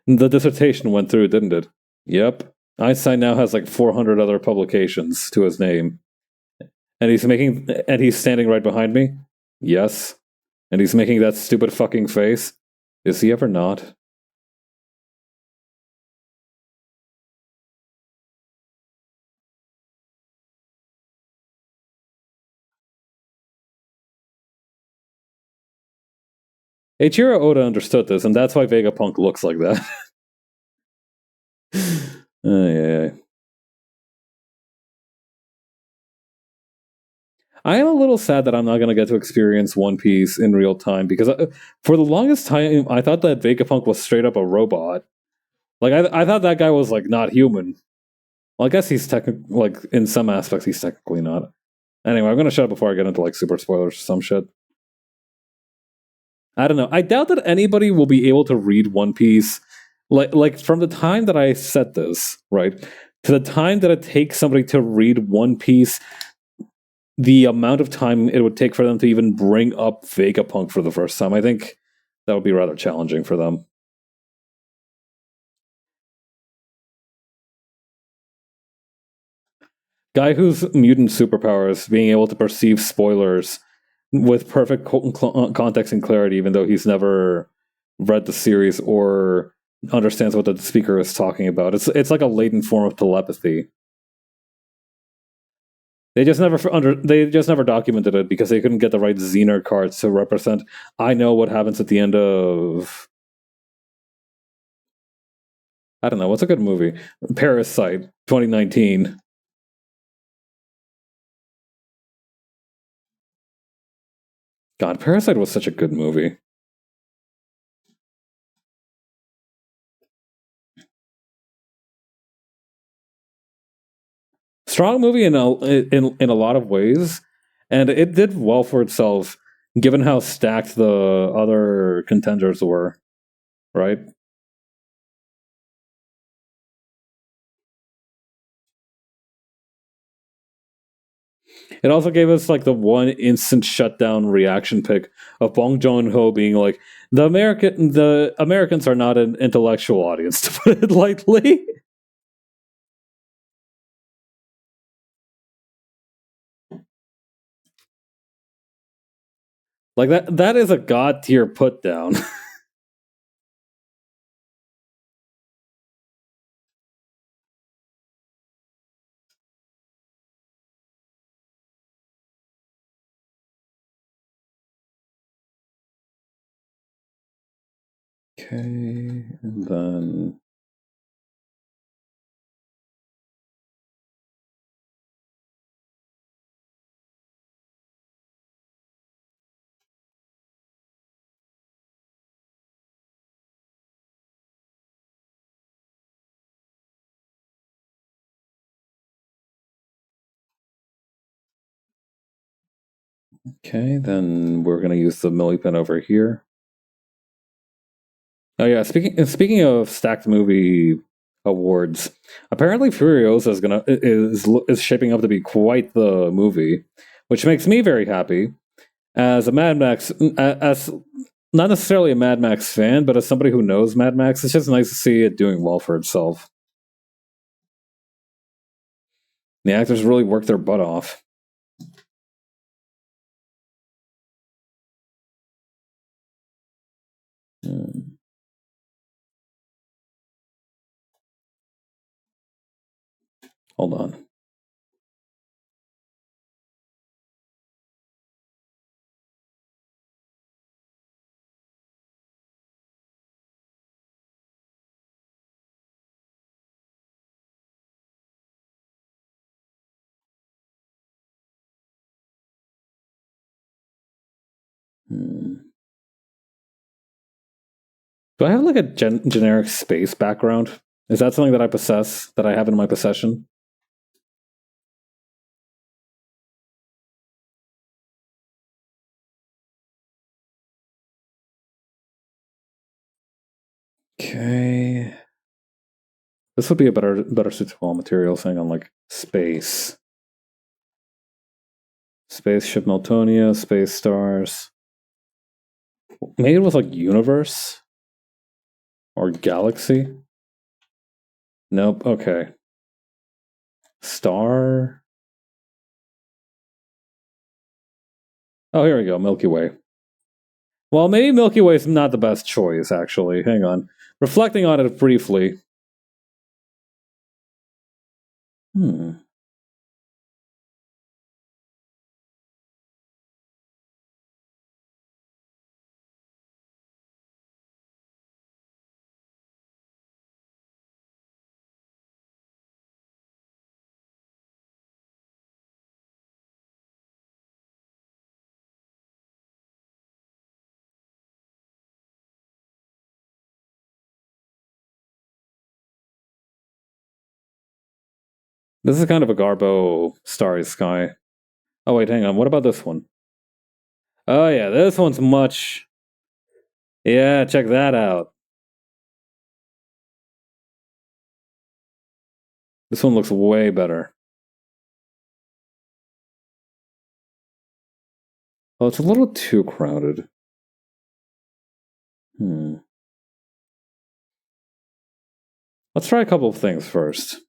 the dissertation went through, didn't it? Yep. Einstein now has like 400 other publications to his name, and he's standing right behind me. Yes, and he's making that stupid fucking face. Is he ever not? Eiichiro Oda understood this, and that's why Vegapunk looks like that. Yeah. I am a little sad that I'm not going to get to experience One Piece in real time because for the longest time I thought that Vegapunk was straight up a robot. Like I thought that guy was like not human. Well, I guess he's like in some aspects he's technically not. Anyway, I'm going to shut up before I get into like super spoilers or some shit. I don't know. I doubt that anybody will be able to read One Piece like from the time that I set this, right? To the time that it takes somebody to read One Piece, the amount of time it would take for them to even bring up Vegapunk for the first time, I think that would be rather challenging for them. Guy whose mutant superpowers, being able to perceive spoilers with perfect context and clarity, even though he's never read the series or understands what the speaker is talking about. It's like a latent form of telepathy. They just never documented it because they couldn't get the right Xener cards to represent. I know what happens at the end of. I don't know what's a good movie. Parasite, 2019. God, Parasite was such a good movie. Strong movie in a lot of ways, and it did well for itself, given how stacked the other contenders were. Right? It also gave us like the one instant shutdown reaction pick of Bong Joon Ho being like, the Americans are not an intellectual audience, to put it lightly. Like that is a god tier put down. Okay, and then then we're gonna use the millipin over here. Oh yeah, speaking of stacked movie awards, apparently Furiosa is shaping up to be quite the movie, which makes me very happy as a Mad Max as not necessarily a Mad Max fan, but as somebody who knows Mad Max. It's just nice to see it doing well for itself. The actors really work their butt off. Hmm. Hold on. Hmm. Do I have like a generic space background? Is that something that I possess, that I have in my possession? Okay. This would be a better suitable material thing on like space. Spaceship Meltonia, space stars. Maybe it was like universe or galaxy. Nope. Okay. Star. Oh, here we go. Milky Way. Well, maybe Milky Way is not the best choice, actually. Hang on. Reflecting on it briefly. Hmm. This is kind of a garbo starry sky. Oh wait, hang on. What about this one? Oh yeah, this one's much... Yeah, check that out. This one looks way better. Oh, it's a little too crowded. Let's try a couple of things first.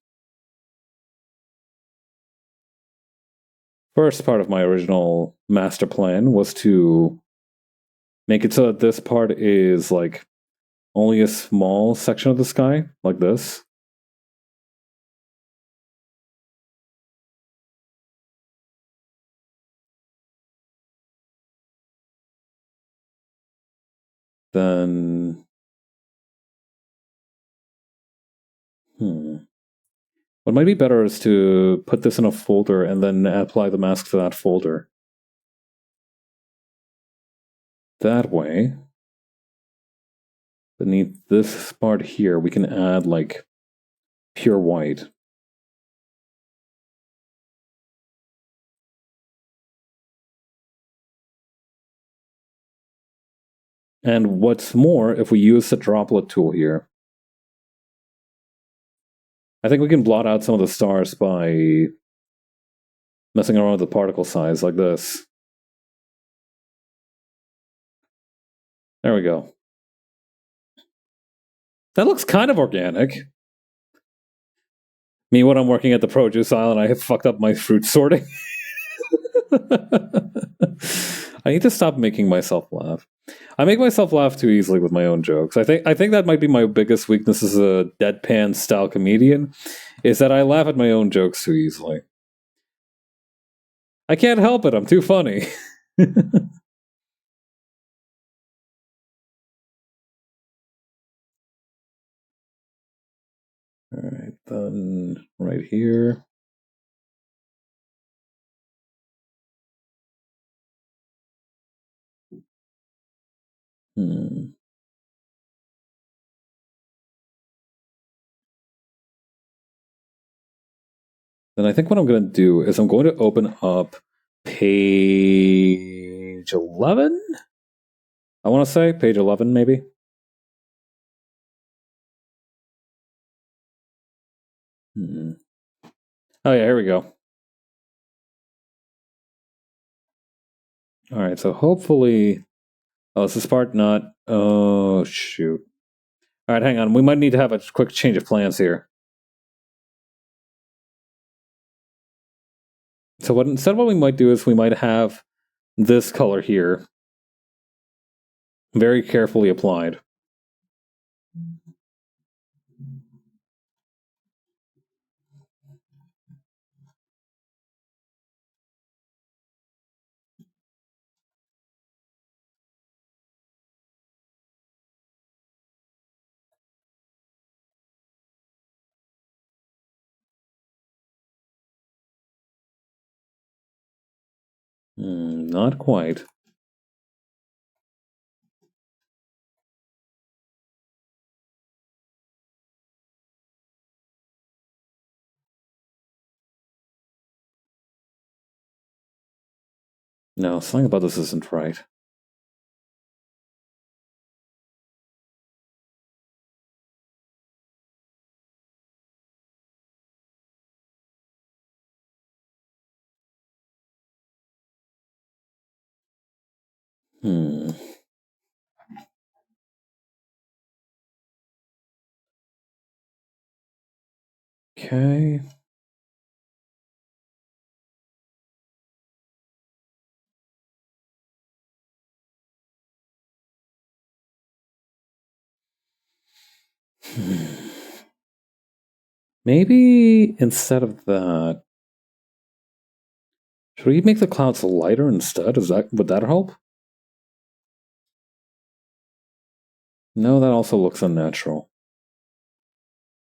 First part of my original master plan was to make it so that this part is like only a small section of the sky, like this. Then, what might be better is to put this in a folder and then apply the mask to that folder. That way, beneath this part here, we can add like pure white. And what's more, if we use the droplet tool here, I think we can blot out some of the stars by messing around with the particle size like this. There we go. That looks kind of organic. Me, when I'm working at the produce aisle and I have fucked up my fruit sorting. I need to stop making myself laugh. I make myself laugh too easily with my own jokes. I think that might be my biggest weakness as a deadpan style comedian, is that I laugh at my own jokes too easily. I can't help it. I'm too funny. Alright, then right here. Then I think what I'm going to do is I'm going to open up page 11? I want to say page 11, maybe. Oh yeah, here we go. All right, so hopefully... Oh, is this part not... Oh, shoot. All right, hang on. We might need to have a quick change of plans here. So instead what we might do is we might have this color here very carefully applied. Not quite. No, something about this isn't right. Okay. Maybe instead of that, should we make the clouds lighter instead? Would that help? No, that also looks unnatural.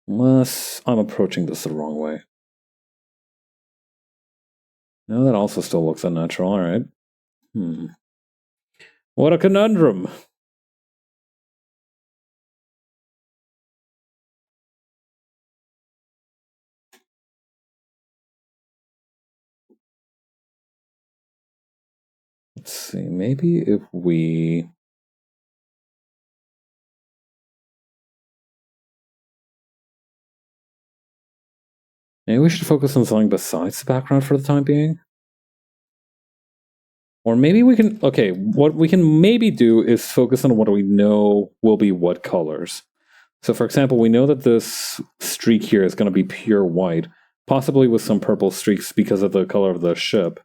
Unless I'm approaching this the wrong way. No, that also still looks unnatural. All right. What a conundrum. Let's see, maybe if we... Maybe we should focus on something besides the background for the time being. Or maybe we can... Okay, what we can maybe do is focus on what we know will be what colors. So for example, we know that this streak here is going to be pure white, possibly with some purple streaks because of the color of the ship.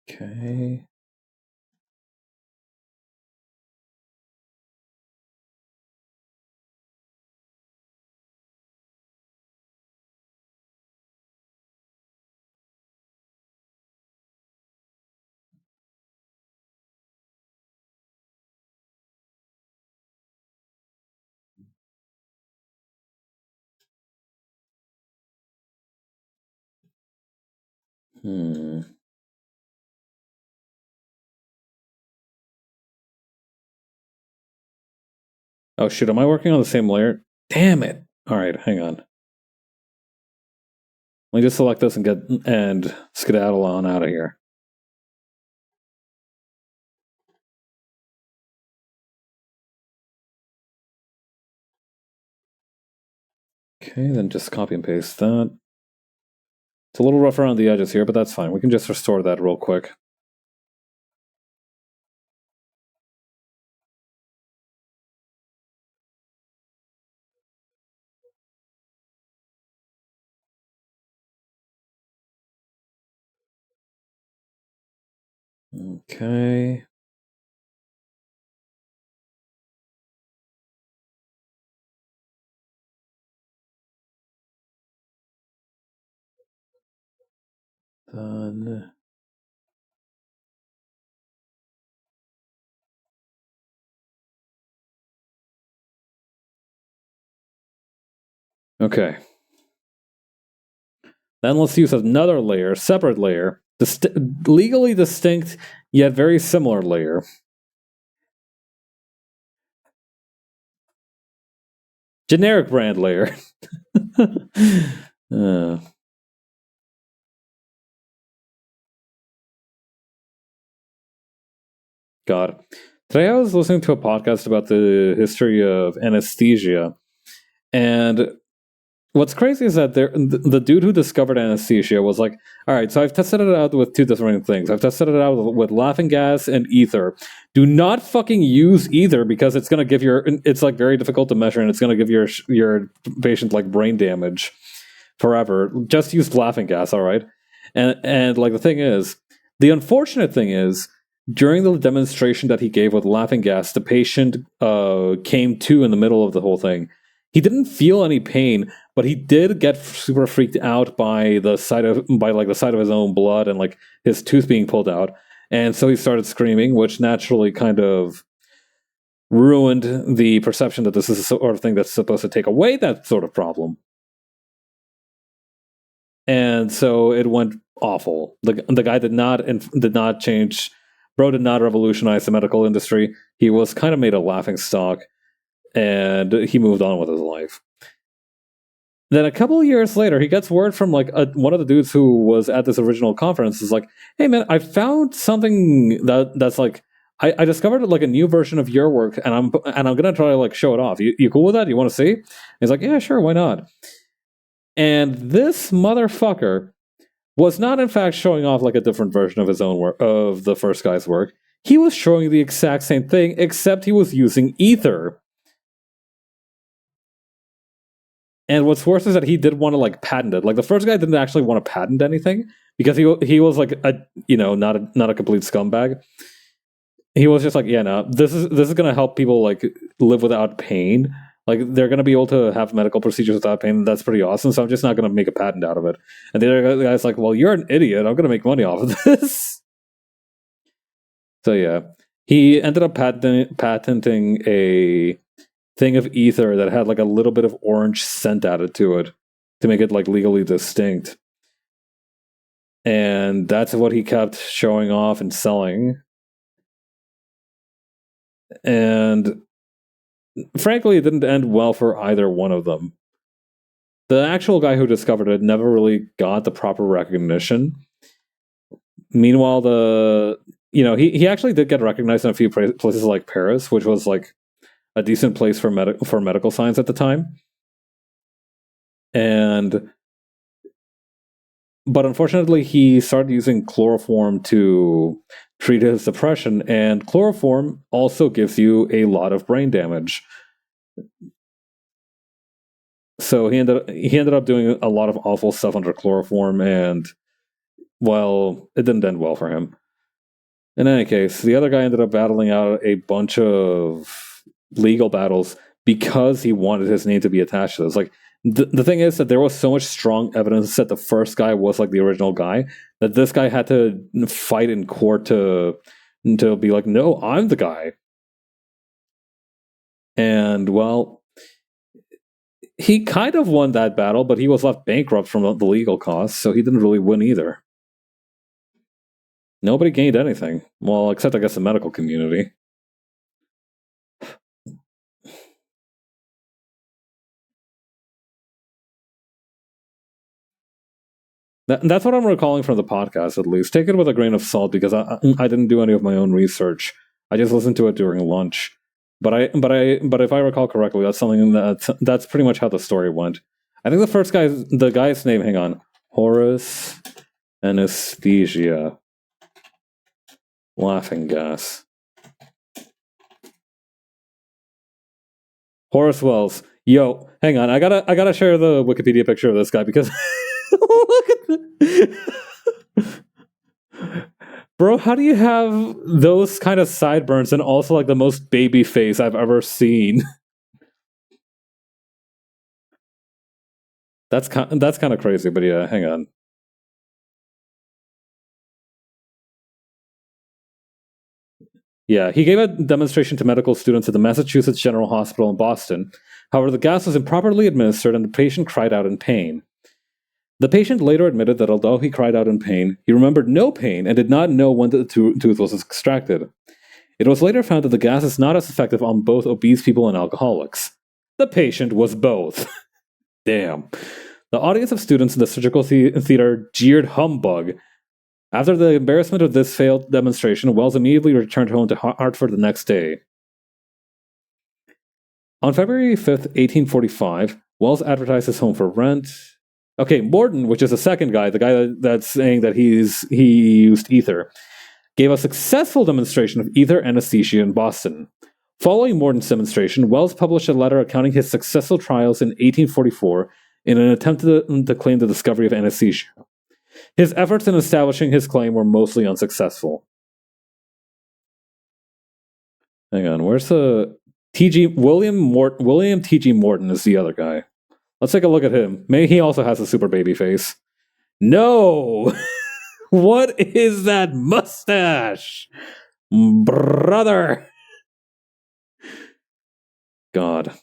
Okay. Oh shit, am I working on the same layer? Damn it! Alright, hang on. Let me just select this and skedaddle on out of here. Okay, then just copy and paste that. It's a little rough around the edges here, but that's fine. We can just restore that real quick. Okay. Done. Okay. Then let's use another layer, separate layer, legally distinct yet very similar layer. Generic brand layer. God. Today I was listening to a podcast about the history of anesthesia, and what's crazy is that the dude who discovered anesthesia was like, all right, so I've tested it out with two different things. I've tested it out with laughing gas and ether. Do not fucking use either because it's going to give it's like very difficult to measure and it's going to give your patient like brain damage forever. Just use laughing gas, all right? And like the unfortunate thing is, during the demonstration that he gave with laughing gas, the patient came to in the middle of the whole thing. He didn't feel any pain, but he did get super freaked out by the sight of his own blood and like his tooth being pulled out. And so he started screaming, which naturally kind of ruined the perception that this is the sort of thing that's supposed to take away that sort of problem. And so it went awful. The guy did not change. Bro did not revolutionize the medical industry. He was kind of made a laughing stock, and he moved on with his life. Then a couple of years later, he gets word from like one of the dudes who was at this original conference. Is like, "Hey man, I found something that's like I discovered like a new version of your work, and I'm gonna try to like show it off. You cool with that? You want to see?" He's like, "Yeah, sure, why not?" And this motherfucker was not in fact showing off like a different version of his own work, of the first guy's work. He was showing the exact same thing, except he was using ether. And what's worse is that he did want to like patent it. Like the first guy didn't actually want to patent anything because he was like not a complete scumbag. He was just like, yeah, no, this is gonna help people like live without pain. Like they're gonna be able to have medical procedures without pain. That's pretty awesome. So I'm just not gonna make a patent out of it. And the other guy's like, well, you're an idiot. I'm gonna make money off of this. So yeah, he ended up patenting a thing of ether that had like a little bit of orange scent added to it to make it like legally distinct. And that's what he kept showing off and selling. And frankly, it didn't end well for either one of them. The actual guy who discovered it never really got the proper recognition. Meanwhile, he actually did get recognized in a few places like Paris, which was like a decent place for medical science at the time. But unfortunately, he started using chloroform to treat his depression, and chloroform also gives you a lot of brain damage. So he ended up doing a lot of awful stuff under chloroform, and well, it didn't end well for him. In any case, the other guy ended up battling out a bunch of legal battles because he wanted his name to be attached to this. Like, the thing is that there was so much strong evidence that the first guy was like the original guy that this guy had to fight in court to be like, no, I'm the guy. And well, he kind of won that battle, but he was left bankrupt from the legal costs, so he didn't really win either. Nobody gained anything. Well, except I guess the medical community. That's what I'm recalling from the podcast, at least. Take it with a grain of salt, because I didn't do any of my own research. I just listened to it during lunch. But if I recall correctly, that's something that's pretty much how the story went. I think the guy's name, hang on, Horace Anesthesia. Laughing gas. Horace Wells. Yo, hang on, I gotta share the Wikipedia picture of this guy because look at the bro, how do you have those kind of sideburns and also like the most baby face I've ever seen? That's kind of crazy, but yeah, hang on. Yeah, he gave a demonstration to medical students at the Massachusetts General Hospital in Boston. However, the gas was improperly administered and the patient cried out in pain. The patient later admitted that although he cried out in pain, he remembered no pain and did not know when the tooth was extracted. It was later found that the gas is not as effective on both obese people and alcoholics. The patient was both. Damn. The audience of students in the surgical theater jeered humbug. After the embarrassment of this failed demonstration, Wells immediately returned home to Hartford the next day. On February 5th, 1845, Wells advertised his home for rent. Okay, Morton, which is the second guy, the guy that's saying that he used ether, gave a successful demonstration of ether anesthesia in Boston. Following Morton's demonstration, Wells published a letter accounting his successful trials in 1844 in an attempt to claim the discovery of anesthesia. His efforts in establishing his claim were mostly unsuccessful. Hang on, where's the William T.G. Morton is the other guy. Let's take a look at him. Maybe he also has a super baby face. No! What is that mustache? Brother! God.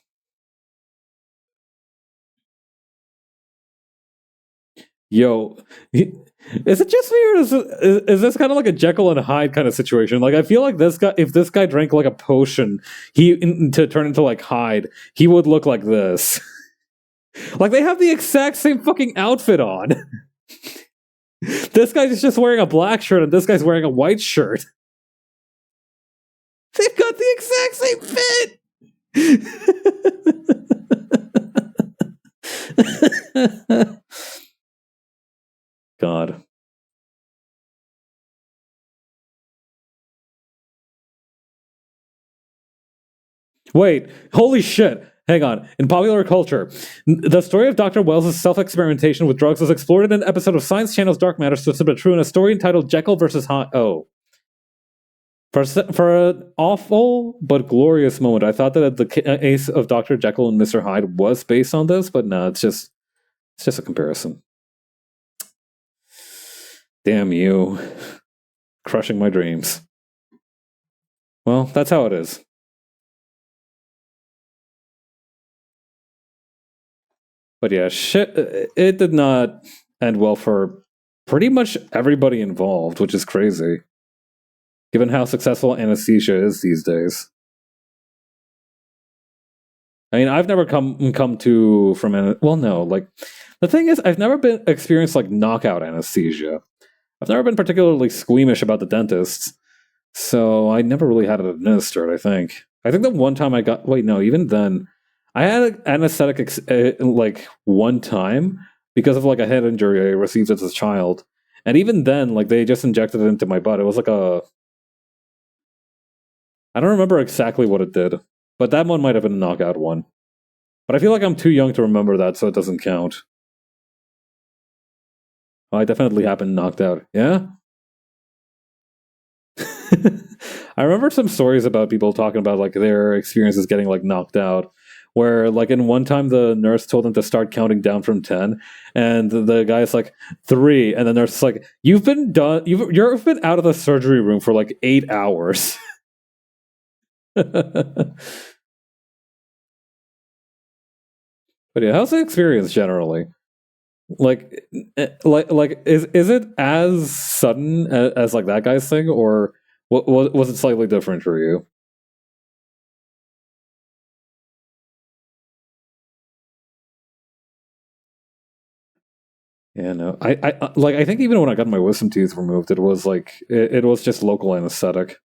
Yo, is it just me, or is this kind of like a Jekyll and Hyde kind of situation? Like, I feel like if this guy drank like a potion, to turn into like Hyde, he would look like this. Like, they have the exact same fucking outfit on. This guy's just wearing a black shirt, and this guy's wearing a white shirt. They've got the exact same fit. God. Wait, holy shit. Hang on. In popular culture, the story of Dr. Wells' self-experimentation with drugs was explored in an episode of Science Channel's Dark Matter, Twisted but True, in a story entitled Jekyll vs. Hyde. Oh. For an awful but glorious moment, I thought that the case of Dr. Jekyll and Mr. Hyde was based on this, but no, it's just a comparison. Damn you. Crushing my dreams. Well, that's how it is. But yeah, shit, it did not end well for pretty much everybody involved, which is crazy, given how successful anesthesia is these days. I mean, I've never come to from well, no, like the thing is, I've never been experienced like knockout anesthesia. I've never been particularly squeamish about the dentists, so I never really had it administered. I think the one time I got wait no, even then, I had an anesthetic like one time because of like a head injury I received as a child, and even then, like they just injected it into my butt. It was like a I don't remember exactly what it did, but that one might have been a knockout one. But I feel like I'm too young to remember that, so it doesn't count. Oh, I definitely have been knocked out. Yeah? I remember some stories about people talking about like their experiences getting like knocked out. Where like in one time the nurse told them to start counting down from 10, and the guy's like 3, and the nurse is like, "You've been done. You've been out of the surgery room for like 8 hours." But yeah, how's the experience generally? Like, like is it as sudden as like that guy's thing, or what was it slightly different for you? Yeah, no, like I think even when I got my wisdom teeth removed, it was like it was just local anesthetic.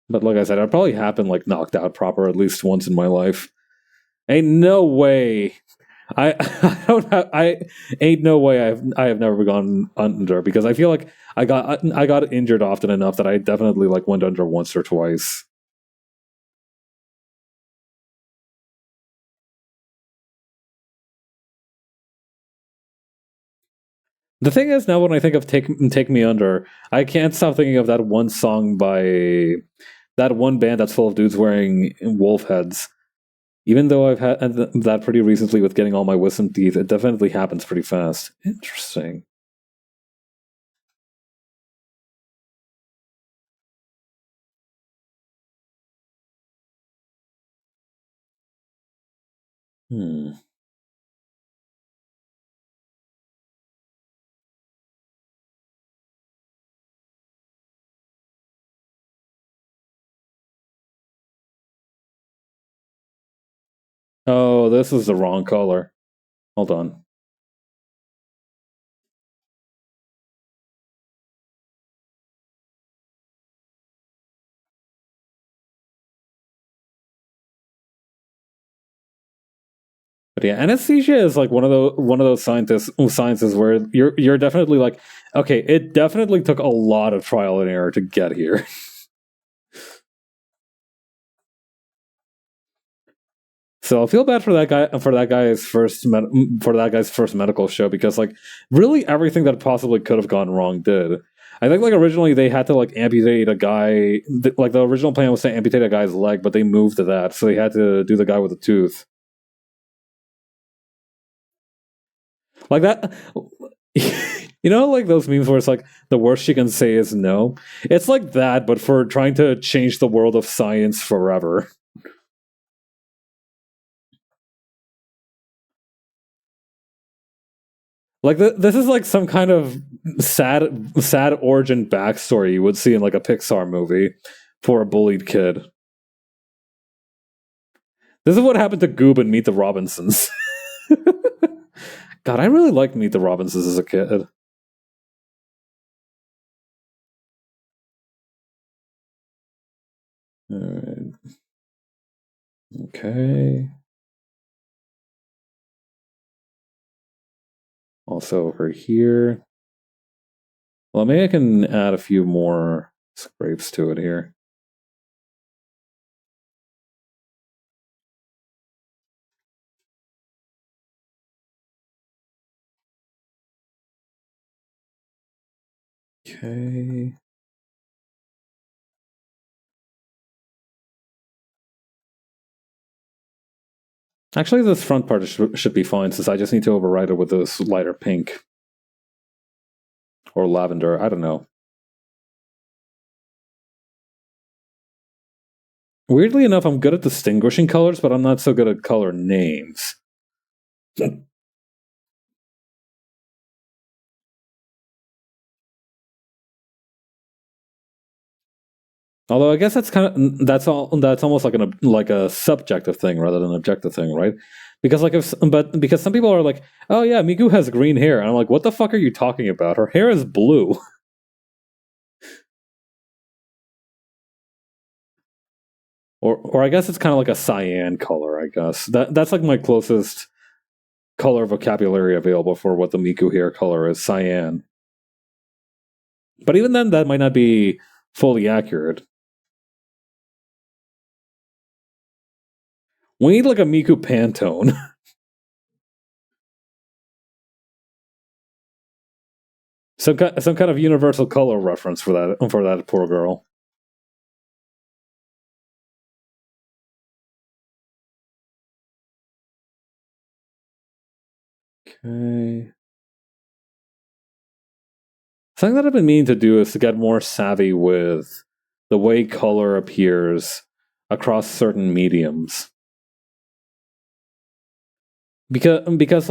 But like I said, I'd probably happen like knocked out proper at least once in my life. Ain't no way. I don't have I ain't no way I have never gone under because I feel like I got injured often enough that I definitely like went under once or twice. The thing is, now when I think of Take Me Under, I can't stop thinking of that one song by that one band that's full of dudes wearing wolf heads. Even though I've had that pretty recently with getting all my wisdom teeth, it definitely happens pretty fast. Interesting. Hmm. Oh, this is the wrong color. Hold on. But yeah, anesthesia is like one of those sciences where you're definitely like, okay, it definitely took a lot of trial and error to get here. So I feel bad for that guy for that guy's first medical show because like really everything that possibly could have gone wrong did. I think like originally they had to like amputate a guy like the original plan was to amputate a guy's leg, but they moved to that, so they had to do the guy with a tooth. Like that you know like those memes where it's like the worst you can say is no. It's like that but for trying to change the world of science forever. Like this is like some kind of sad origin backstory you would see in like a Pixar movie for a bullied kid. This is what happened to Goob and Meet the Robinsons. God, I really liked Meet the Robinsons as a kid. Alright. Okay. Also over here. Well, maybe I can add a few more scrapes to it here. Okay. Actually, this front part should be fine since I just need to override it with this lighter pink or lavender. I don't know. Weirdly enough, I'm good at distinguishing colors, but I'm not so good at color names. Although I guess that's almost like a subjective thing rather than an objective thing, right? Because because some people are like, oh yeah, Miku has green hair, and I'm like, what the fuck are you talking about? Her hair is blue. Or I guess it's kind of like a cyan color. I guess that's like my closest color vocabulary available for what the Miku hair color is, cyan. But even then, that might not be fully accurate. We need like a Miku Pantone. Some kind of universal color reference for that poor girl. Okay. Something that I've been meaning to do is to get more savvy with the way color appears across certain mediums. Because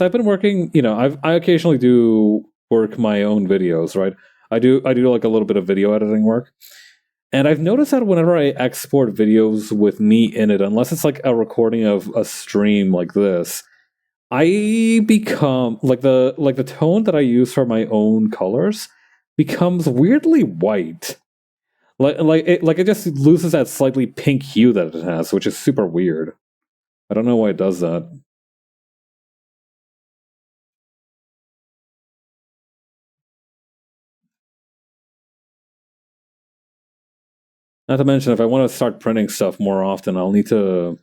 I've been working, I occasionally do work my own videos, right? I do like a little bit of video editing work. And I've noticed that whenever I export videos with me in it, unless it's like a recording of a stream like this, I become like the tone that I use for my own colors becomes weirdly white. Like it just loses that slightly pink hue that it has, which is super weird. I don't know why it does that. Not to mention, if I want to start printing stuff more often, I'll need to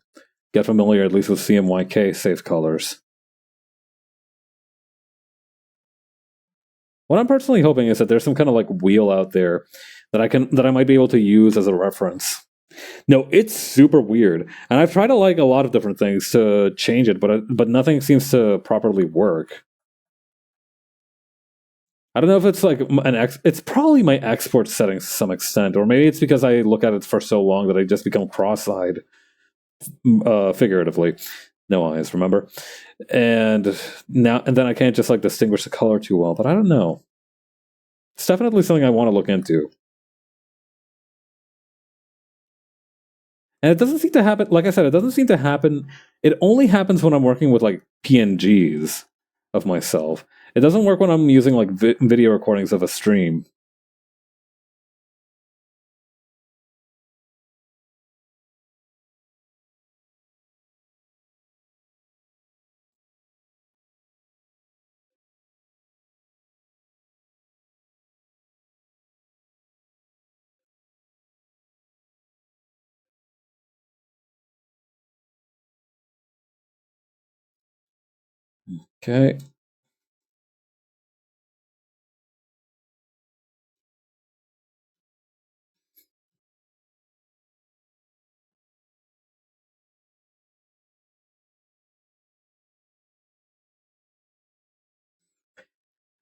get familiar at least with CMYK safe colors. What I'm personally hoping is that there's some kind of like wheel out there that I might be able to use as a reference. No, it's super weird, and I've tried to like a lot of different things to change it, but nothing seems to properly work. I don't know if it's like it's probably my export settings to some extent, or maybe it's because I look at it for so long that I just become cross-eyed, figuratively. No eyes, remember? And then I can't just like distinguish the color too well. But I don't know. It's definitely something I want to look into. And it doesn't seem to happen. Like I said, it doesn't seem to happen. It only happens when I'm working with like PNGs of myself. It doesn't work when I'm using like video recordings of a stream. Okay.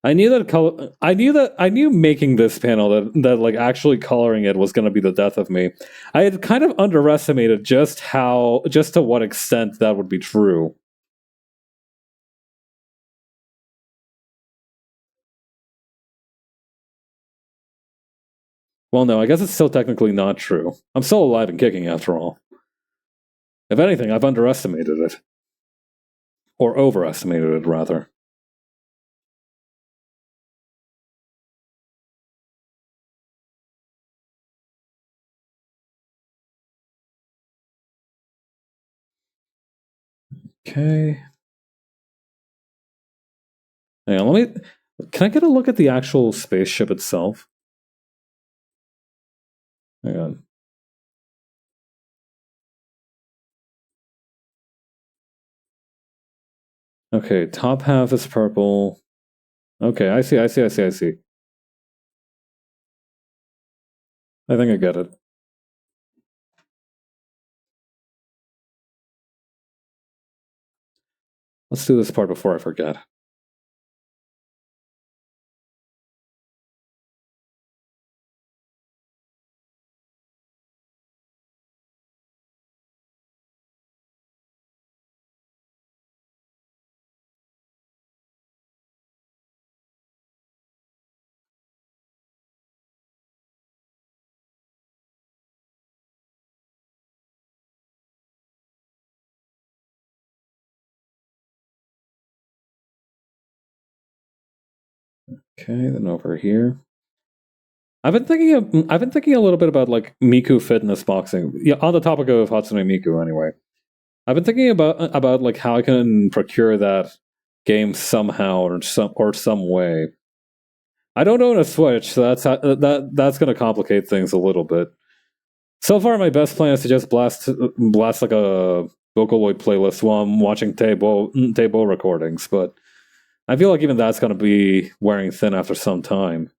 I knew that color. I knew making this panel that like actually coloring it was going to be the death of me. I had kind of underestimated just to what extent that would be true. Well, no, I guess it's still technically not true. I'm still alive and kicking after all. If anything, I've underestimated it, or overestimated it rather. Okay. Hang on, let me. Can I get a look at the actual spaceship itself? Hang on. Okay, top half is purple. Okay, I see. I think I get it. Let's do this part before I forget. Okay, then over here. I've been thinking a little bit about like Miku fitness boxing. Yeah, on the topic of Hatsune Miku anyway. I've been thinking about like how I can procure that game somehow or some way. I don't own a Switch, so that's going to complicate things a little bit. So far, my best plan is to just blast like a Vocaloid playlist while I'm watching table recordings, but I feel like even that's going to be wearing thin after some time.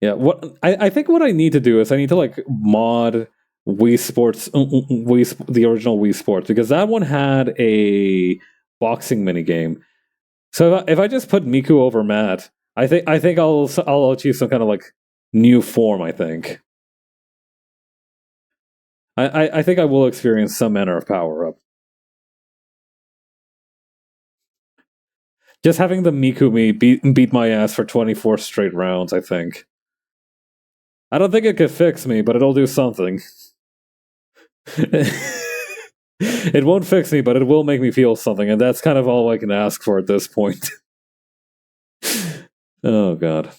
Yeah, I think what I need to do is I need to like mod Wii Sports, the original Wii Sports, because that one had a boxing mini game. So if I just put Miku over Matt, I think I'll achieve some kind of like new form. I think I think I will experience some manner of power up. Just having the Mikumi beat my ass for 24 straight rounds. I think. I don't think it could fix me, but it'll do something. It won't fix me, but it will make me feel something, and that's kind of all I can ask for at this point. Oh god.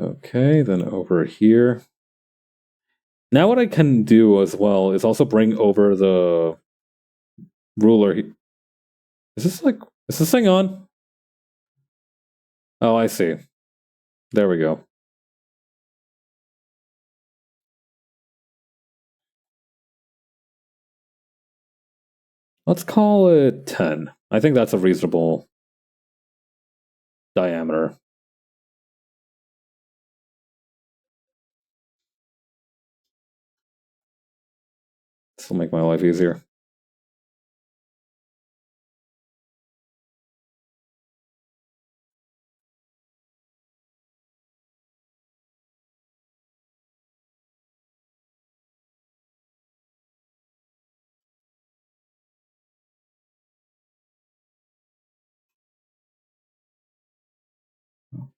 Okay, then over here. Now what I can do as well is also bring over the ruler. Is this like is this thing on? Oh, I see. There we go. Let's call it 10. I think that's a reasonable diameter. This will make my life easier.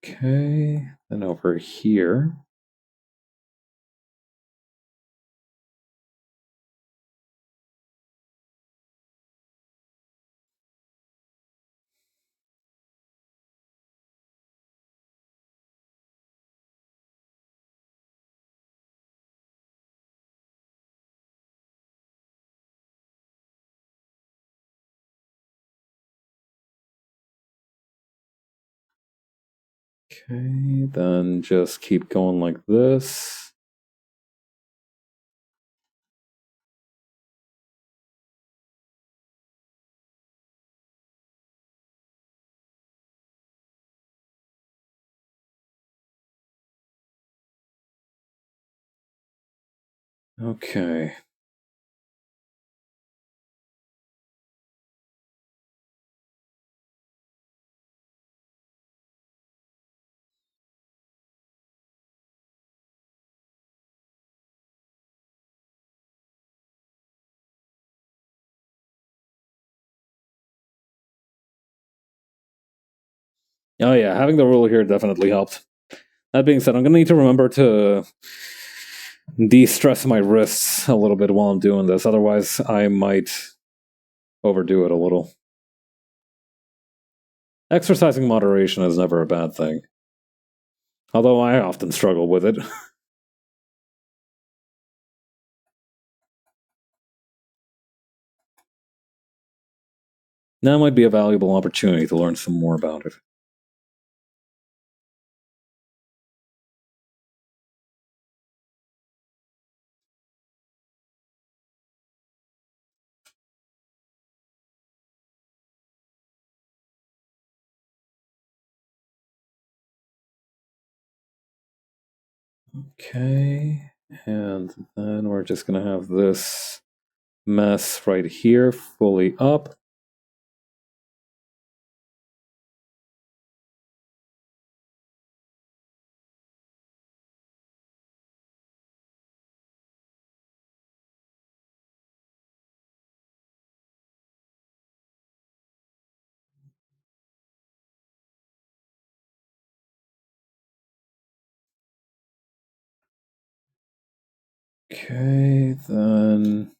Okay, then over here. Okay, then just keep going like this. Okay. Oh yeah, having the ruler here definitely helped. That being said, I'm gonna need to remember to de-stress my wrists a little bit while I'm doing this. Otherwise, I might overdo it a little. Exercising moderation is never a bad thing. Although I often struggle with it. Now might be a valuable opportunity to learn some more about it. Okay, and then we're just gonna have this mess right here fully up. Okay, then.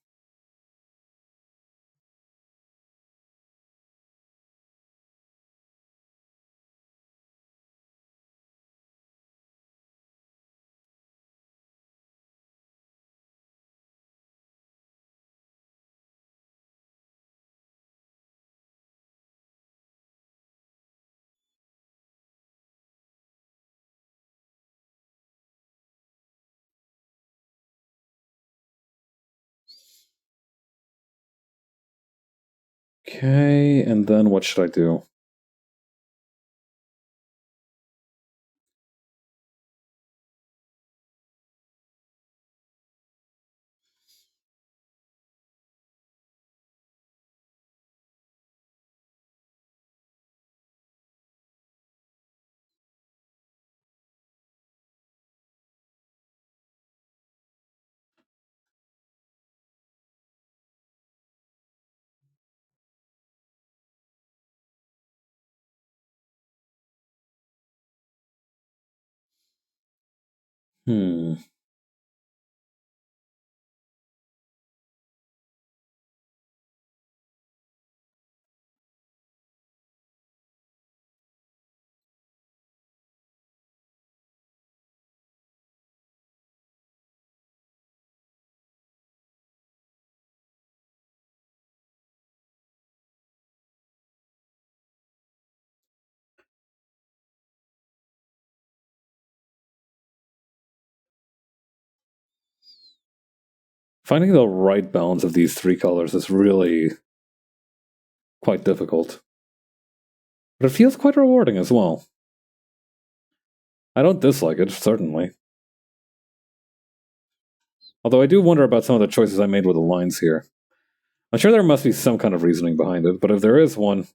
Okay, and then what should I do? Hmm. Finding the right balance of these three colors is really quite difficult. But it feels quite rewarding as well. I don't dislike it, certainly. Although I do wonder about some of the choices I made with the lines here. I'm sure there must be some kind of reasoning behind it, but if there is one,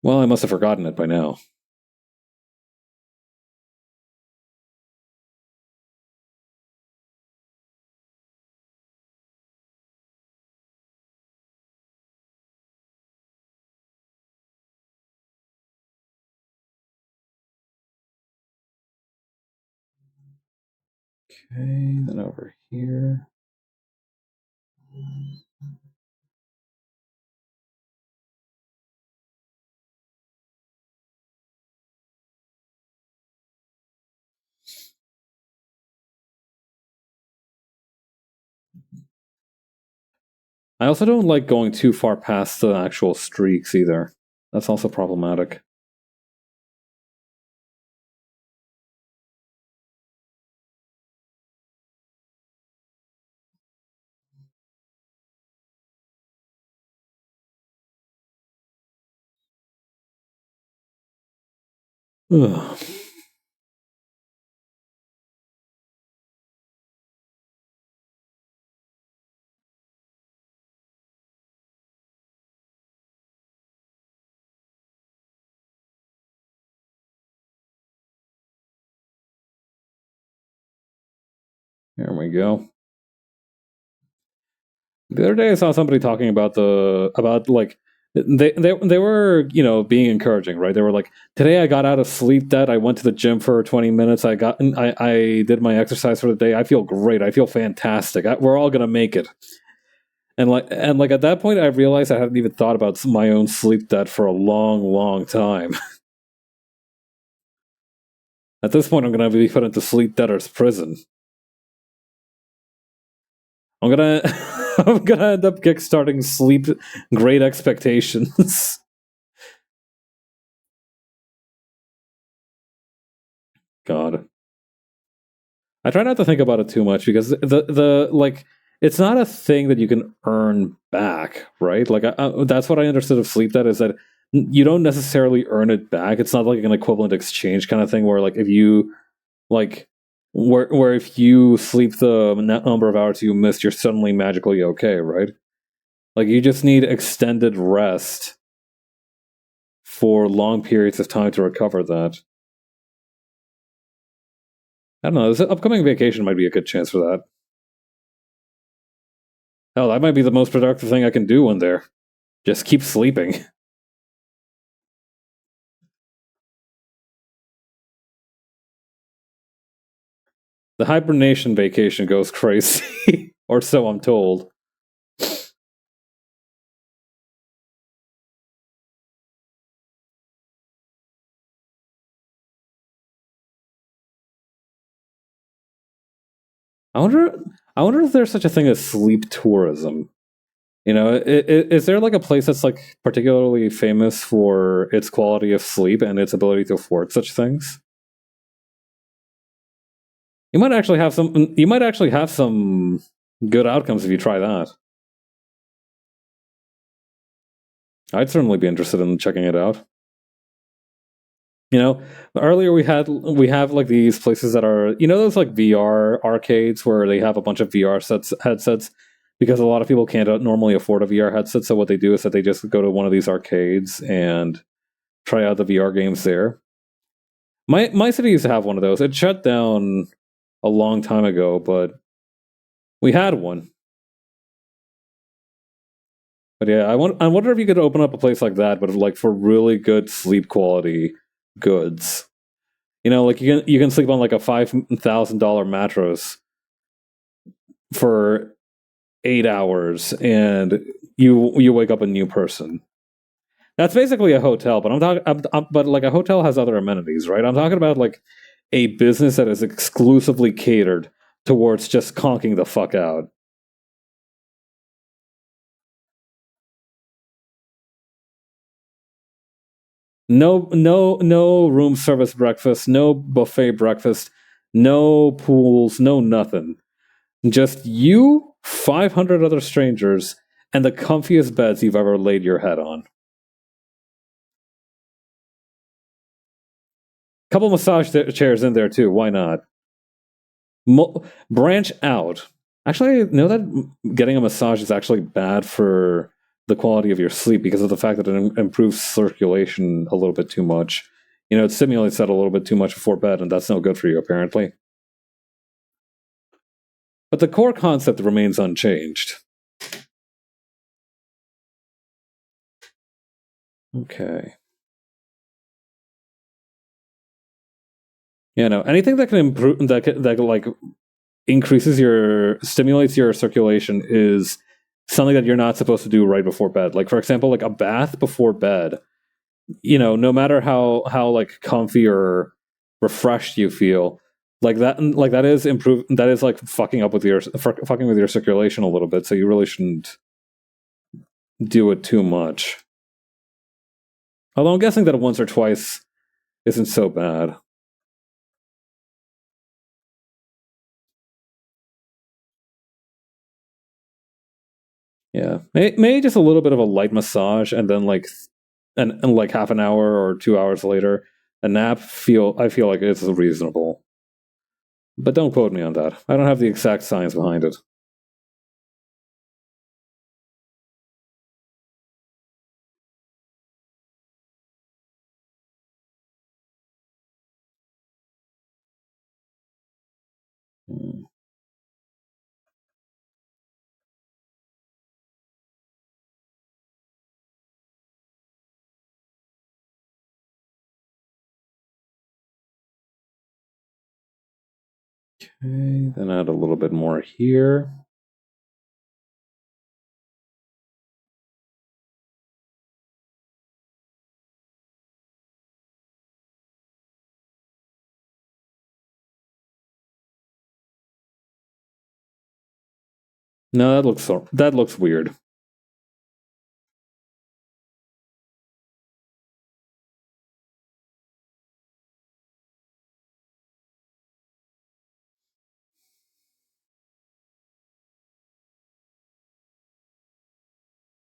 well, I must have forgotten it by now. Okay, then over here. I also don't like going too far past the actual streaks either. That's also problematic. Ugh. Here we go. The other day I saw somebody talking about like they were, being encouraging, right? They were like, today I got out of sleep debt, I went to the gym for 20 minutes, I did my exercise for the day, I feel great, I feel fantastic, we're all gonna make it. And at that point I realized I hadn't even thought about my own sleep debt for a long, long time. At this point I'm gonna be put into sleep debtor's prison. I'm gonna I'm gonna end up kickstarting sleep great expectations. God. I try not to think about it too much because the like it's not a thing that you can earn back, right? Like that's what I understood of sleep debt is that you don't necessarily earn it back. It's not like an equivalent exchange kind of thing where like if you like where if you sleep the number of hours you missed, you're suddenly magically okay, right? Like you just need extended rest for long periods of time to recover that. I don't know. This upcoming vacation might be a good chance for that. Hell, that might be the most productive thing I can do when there. Just keep sleeping. The hibernation vacation goes crazy, or so I'm told. I wonder. I wonder if there's such a thing as sleep tourism. Is there like a place that's like particularly famous for its quality of sleep and its ability to afford such things? You might actually have some. You might actually have some good outcomes if you try that. I'd certainly be interested in checking it out. Earlier we have like these places that are those like VR arcades where they have a bunch of VR headsets because a lot of people can't normally afford a VR headset. So what they do is that they just go to one of these arcades and try out the VR games there. My city used to have one of those. It shut down a long time ago, but we had one. But yeah, I wonder if you could open up a place like that, but like for really good sleep quality goods. Like you can sleep on like a $5,000 mattress for 8 hours, and you wake up a new person. That's basically a hotel, but but like a hotel has other amenities, right? I'm talking about like a business that is exclusively catered towards just conking the fuck out. No room service breakfast, no buffet breakfast, no pools, no nothing. Just you, 500 other strangers, and the comfiest beds you've ever laid your head on. Couple massage chairs in there too. Why not? Branch out. Actually, I know that getting a massage is actually bad for the quality of your sleep because of the fact that it improves circulation a little bit too much. It stimulates that a little bit too much before bed, and that's no good for you, apparently. But the core concept remains unchanged. Okay. Anything that can improve that like stimulates your circulation is something that you're not supposed to do right before bed. Like for example, like a bath before bed. No matter how like comfy or refreshed you feel, that is improve that is like fucking with your circulation a little bit. So you really shouldn't do it too much. Although I'm guessing that once or twice isn't so bad. Yeah, maybe just a little bit of a light massage, and then and like half an hour or 2 hours later, a nap. I feel like it's reasonable, but don't quote me on that. I don't have the exact science behind it. Okay, then add a little bit more here. No, that looks weird.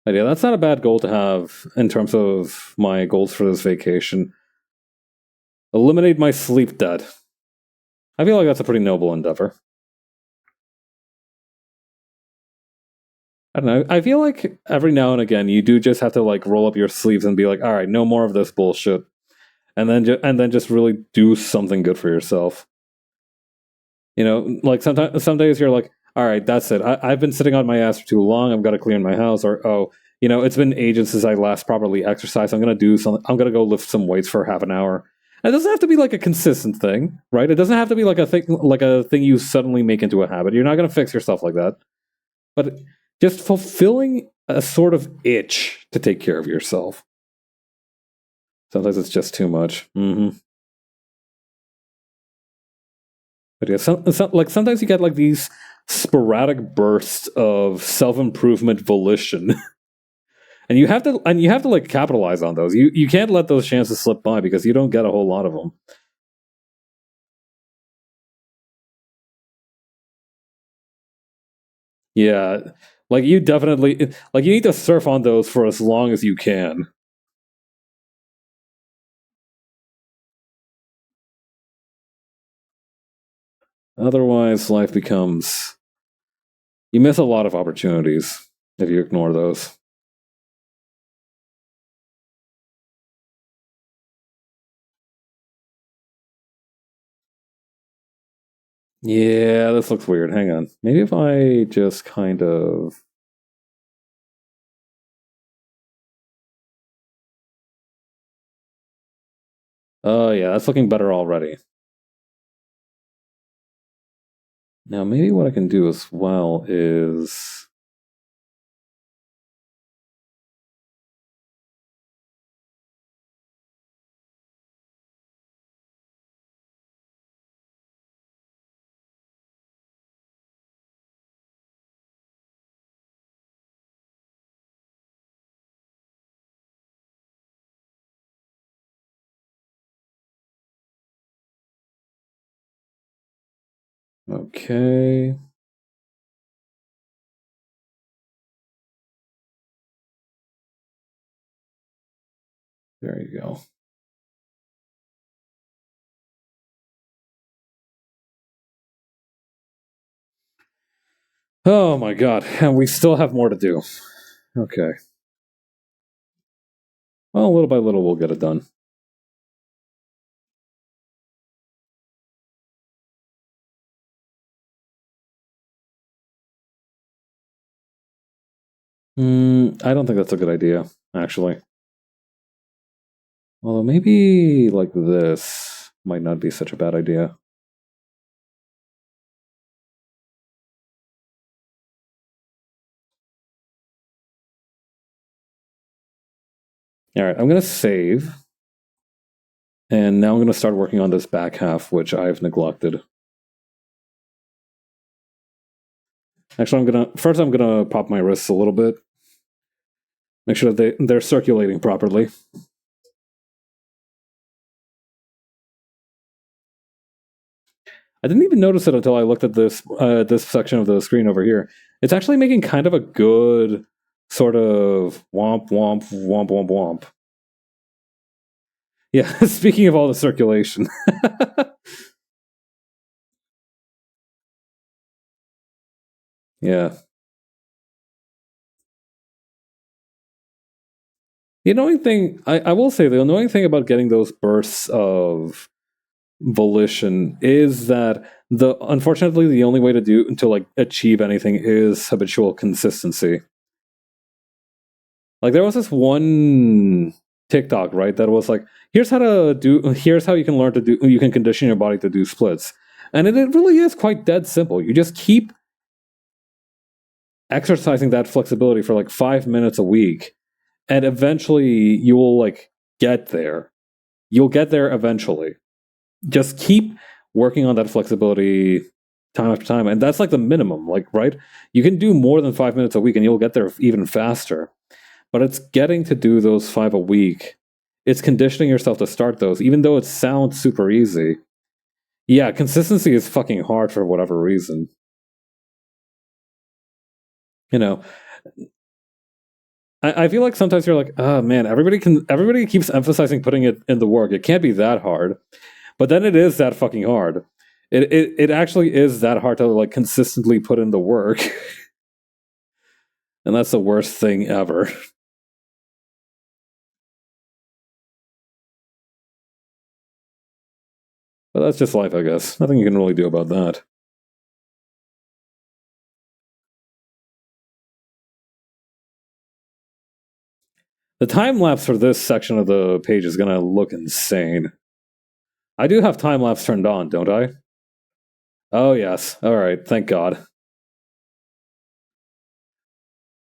But yeah, that's not a bad goal to have in terms of my goals for this vacation. Eliminate my sleep debt. I feel like that's a pretty noble endeavor. I don't know. I feel like every now and again you do just have to like roll up your sleeves and be like, all right, no more of this bullshit, and then just really do something good for yourself. Like sometimes some days you're like, all right, that's it. I've been sitting on my ass for too long. I've got to clean my house, or it's been ages since I last properly exercised. I'm gonna do something. I'm gonna go lift some weights for half an hour, It doesn't have to be like a consistent thing, right? It doesn't have to be like a thing you suddenly make into a habit. You're not going to fix yourself like that. But just fulfilling a sort of itch to take care of yourself. Sometimes it's just too much. But yeah, like sometimes you get like these sporadic bursts of self-improvement volition. And you have to like capitalize on those. You can't let those chances slip by because you don't get a whole lot of them. Yeah, like you definitely like you need to surf on those for as long as you can. Otherwise, life becomes you miss a lot of opportunities if you ignore those. Yeah, this looks weird. Hang on. Maybe if I just kind of oh yeah, that's looking better already. Now maybe what I can do as well is okay. There you go. Oh my god, and we still have more to do. Okay. Well, little by little, we'll get it done. I don't think that's a good idea, actually. Although maybe like this might not be such a bad idea. All right, I'm going to save. And now I'm going to start working on this back half, which I've neglected. Actually, I'm gonna pop my wrists a little bit. Make sure that they're circulating properly. I didn't even notice it until I looked at this section of the screen over here. It's actually making kind of a good sort of womp womp womp womp womp. Yeah, speaking of all the circulation. Yeah. The annoying thing, I will say, the annoying thing about getting those bursts of volition is that unfortunately the only way to like achieve anything is habitual consistency. Like there was this one TikTok, right, that was like, here's how you can learn to do, you can condition your body to do splits. And it really is quite dead simple. You just keep exercising that flexibility for like 5 minutes a week, and eventually you will like get there. You'll get there eventually. Just keep working on that flexibility time after time. And that's like the minimum, like, right? You can do more than 5 minutes a week and you'll get there even faster. But it's getting to do those 5 a week. It's conditioning yourself to start those, even though it sounds super easy. Yeah, consistency is fucking hard for whatever reason. You know, I feel like sometimes you're like, oh man, everybody keeps emphasizing putting it in the work. It can't be that hard. But then it is that fucking hard. It actually is that hard to like consistently put in the work. And that's the worst thing ever. But that's just life, I guess. Nothing you can really do about that. The time lapse for this section of the page is gonna look insane. I do have time lapse turned on, don't I? Oh yes. All right. Thank God.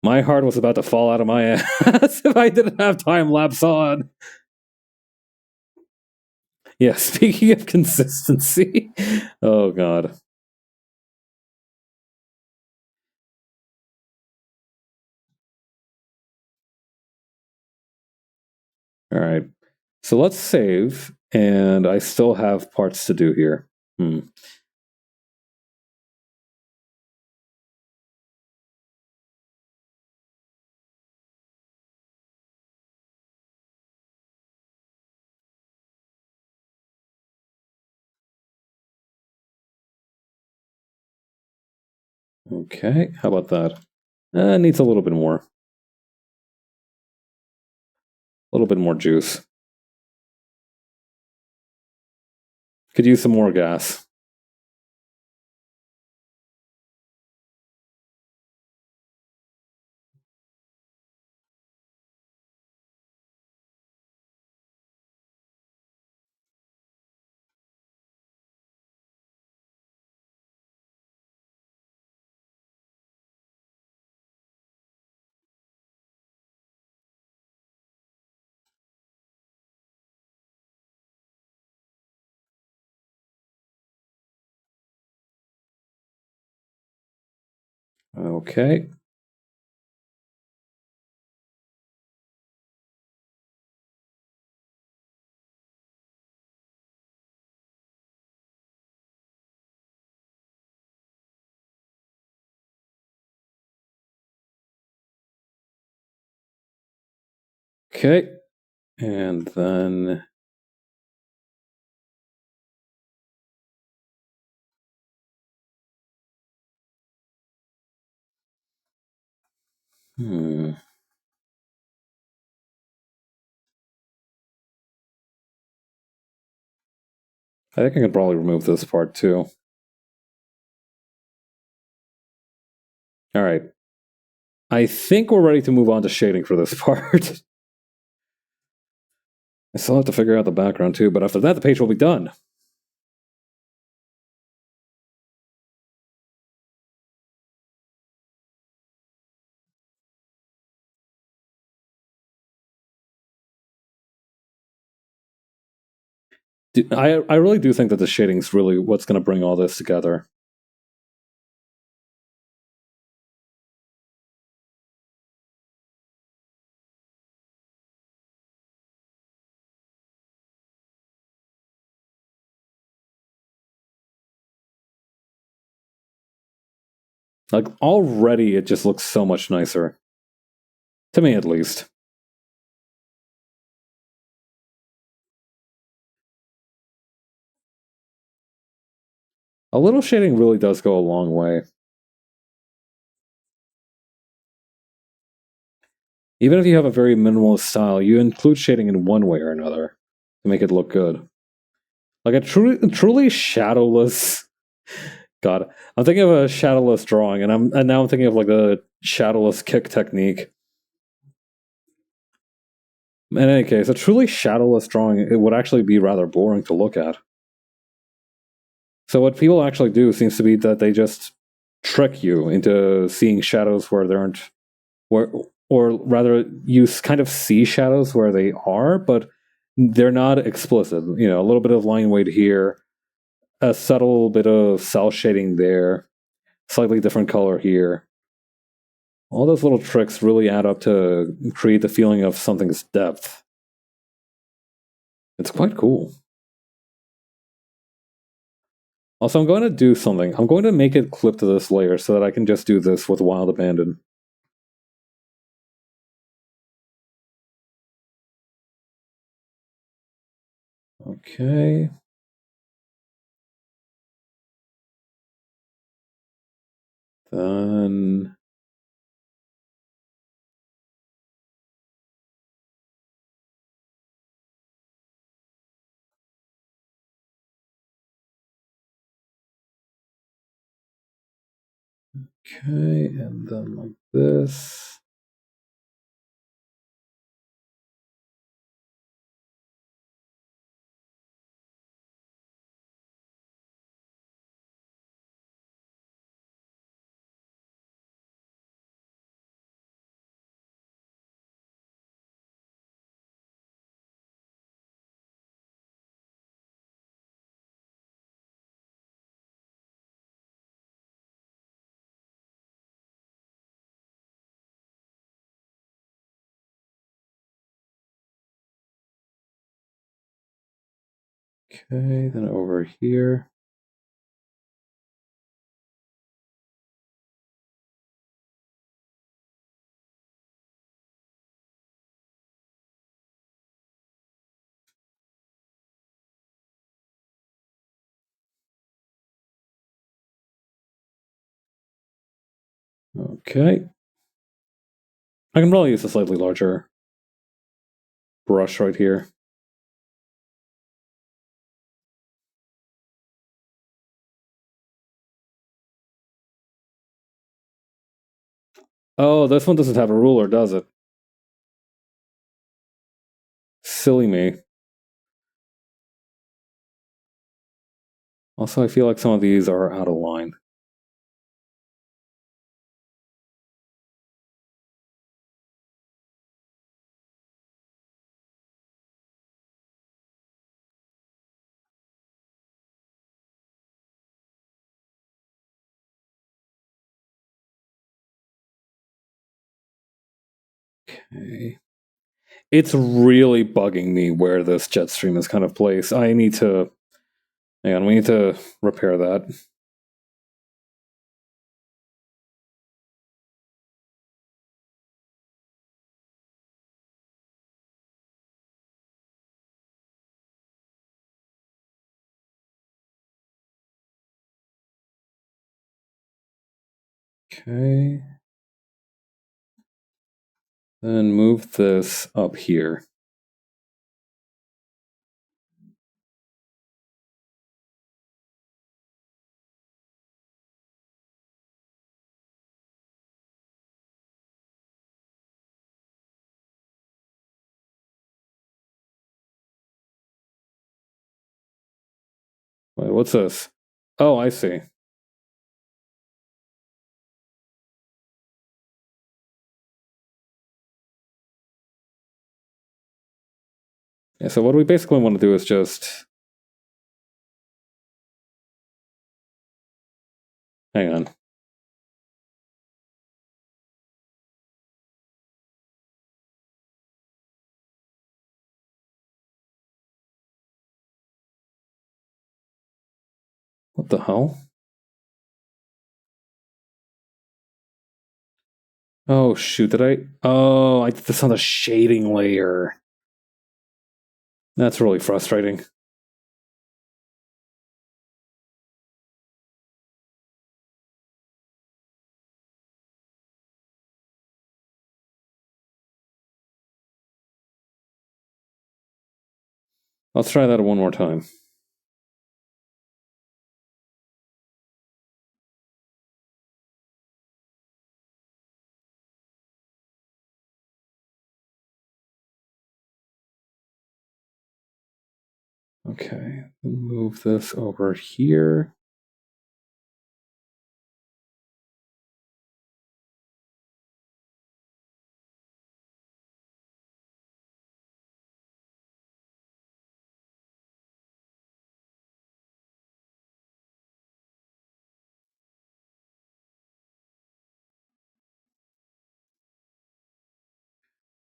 My heart was about to fall out of my ass if I didn't have time lapse on. Yeah. Speaking of consistency. Oh God. All right. So let's save, and I still have parts to do here. Okay. How about that? Needs a little bit more. A little bit more juice. Could use some more gas. Okay. Okay. And then I think I can probably remove this part too. All right. I think we're ready to move on to shading for this part. I still have to figure out the background too, but after that, the page will be done. I really do think that the shading is really what's going to bring all this together. Like, already it just looks so much nicer. To me, at least. A little shading really does go a long way. Even if you have a very minimalist style, you include shading in one way or another to make it look good. Like a truly shadowless. God, I'm thinking of a shadowless drawing, and now I'm thinking of like a shadowless kick technique. In any case, a truly shadowless drawing, it would actually be rather boring to look at. So what people actually do seems to be that they just trick you into seeing shadows where there aren't, where, or rather, you kind of see shadows where they are, but they're not explicit. You know, a little bit of line weight here, a subtle bit of cell shading there, slightly different color here. All those little tricks really add up to create the feeling of something's depth. It's quite cool. Also, I'm going to do something. I'm going to make it clip to this layer so that I can just do this with Wild Abandon. Okay. Then okay, and then like this. Okay, then over here. Okay. I can probably use a slightly larger brush right here. Oh, this one doesn't have a ruler, does it? Silly me. Also, I feel like some of these are out of line. Okay. It's really bugging me where this jet stream is kind of placed. I need to... Hang on, we need to repair that. Okay. Then move this up here. Wait, what's this? Oh, I see. Yeah, so what we basically want to do is just... Hang on. What the hell? Oh, shoot, did I... Oh, I did this on the shading layer. That's really frustrating. Let's try that one more time. Okay, move this over here.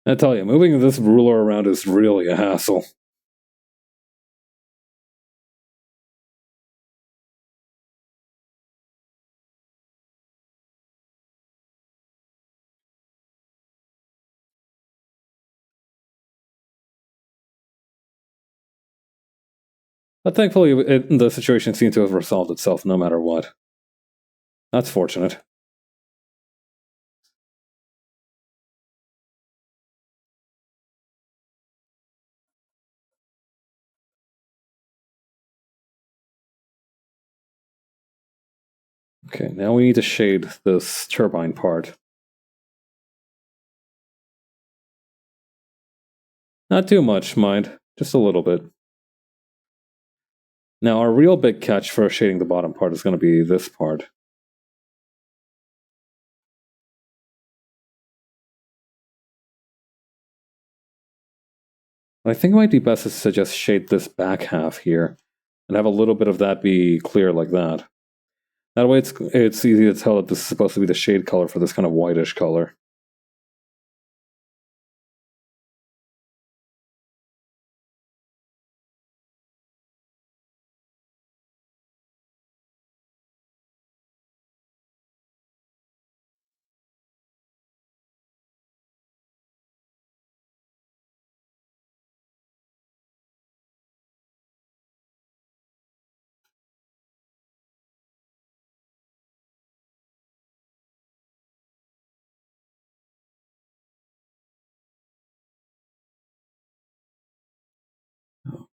I tell you, moving this ruler around is really a hassle. But thankfully, the situation seems to have resolved itself no matter what. That's fortunate. Okay, now we need to shade this turbine part. Not too much, mind. Just a little bit. Now, our real big catch for shading the bottom part is going to be this part. What I think might be best is to just shade this back half here and have a little bit of that be clear like that. That way it's easy to tell that this is supposed to be the shade color for this kind of whitish color.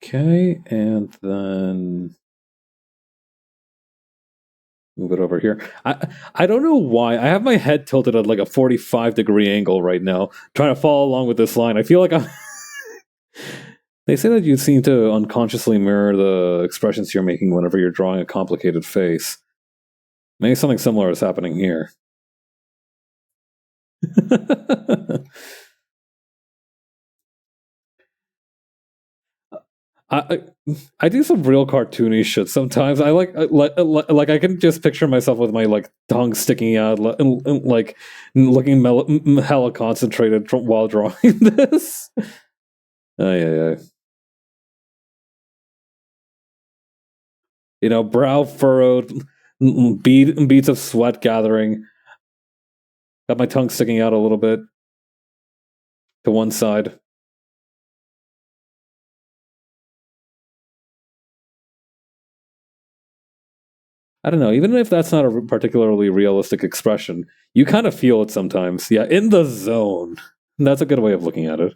Okay, and then move it over here. I don't know why. I have my head tilted at like a 45-degree angle right now, trying to follow along with this line. I feel like I'm. They say that you seem to unconsciously mirror the expressions you're making whenever you're drawing a complicated face. Maybe something similar is happening here. I I do some real cartoony shit sometimes. Like I can just picture myself with my like tongue sticking out, like looking hella concentrated while drawing this. Yeah. You know, brow furrowed, beads of sweat gathering. Got my tongue sticking out a little bit to one side. I don't know. Even if that's not a particularly realistic expression, you kind of feel it sometimes. Yeah, in the zone. That's a good way of looking at it.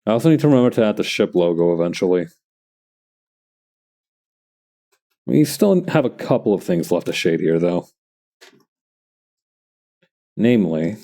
I also need to remember to add the ship logo eventually. We still have a couple of things left to shade here, though. Namely,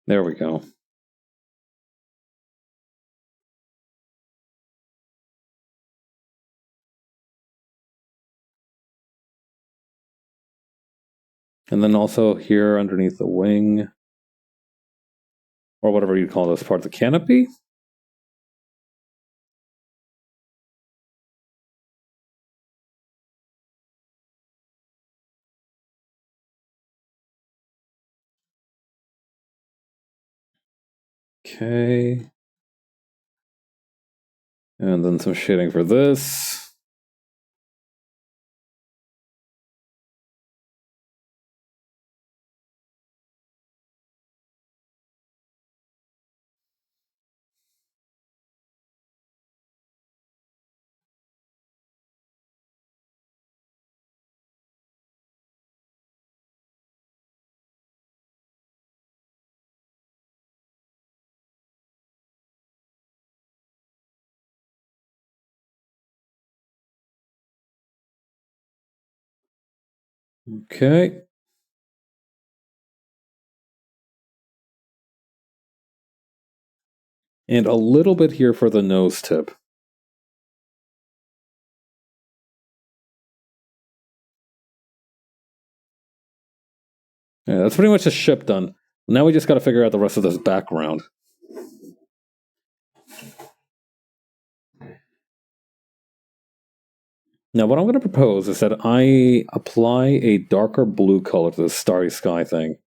there we go. And then also here underneath the wing, or whatever you call this part, the canopy. Okay. And then some shading for this. Okay. And a little bit here for the nose tip. Yeah, that's pretty much the ship done. Now we just got to figure out the rest of this background. Now, what I'm going to propose is that I apply a darker blue color to this starry sky thing.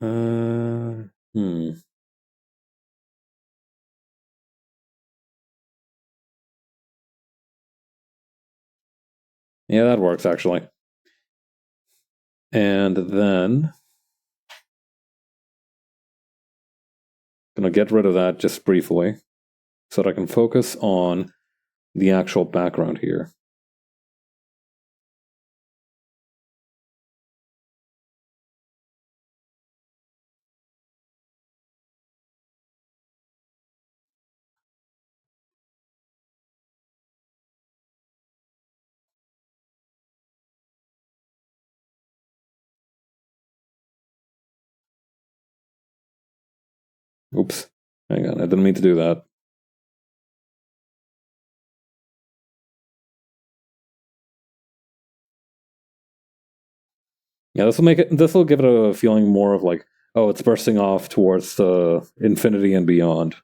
Hmm. Yeah, that works actually. And then I'm going to get rid of that just briefly so that I can focus on the actual background here. Oops. Hang on, I didn't mean to do that. Yeah, this will give it a feeling more of like, oh, it's bursting off towards the infinity and beyond.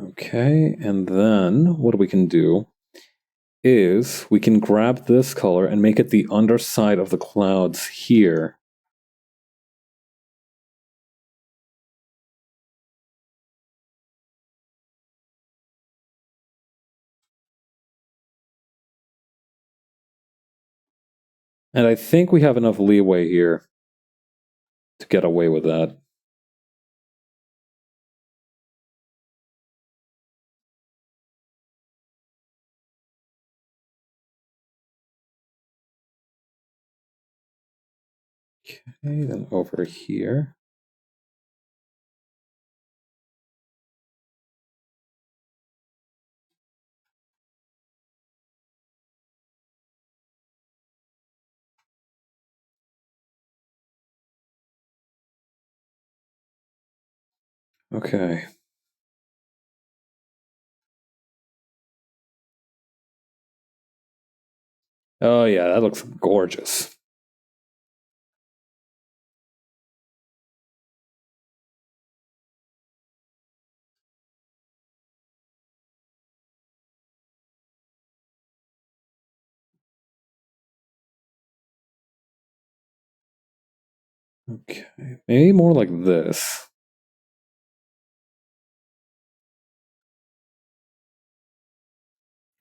Okay, and then what we can do is we can grab this color and make it the underside of the clouds here. And I think we have enough leeway here to get away with that. Okay, then over here. Okay. Oh yeah, that looks gorgeous. Okay, maybe more like this.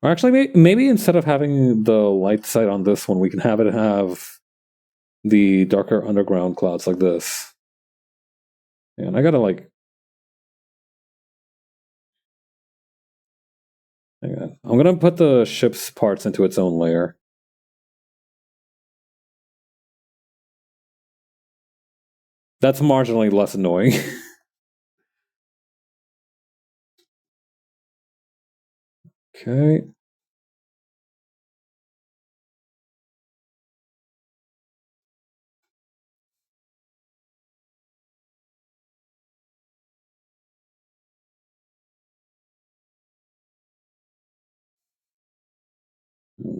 Or actually, maybe instead of having the light side on this one, we can have it have the darker underground clouds like this. And I gotta like... Hang on. I'm gonna put the ship's parts into its own layer. That's marginally less annoying. Okay.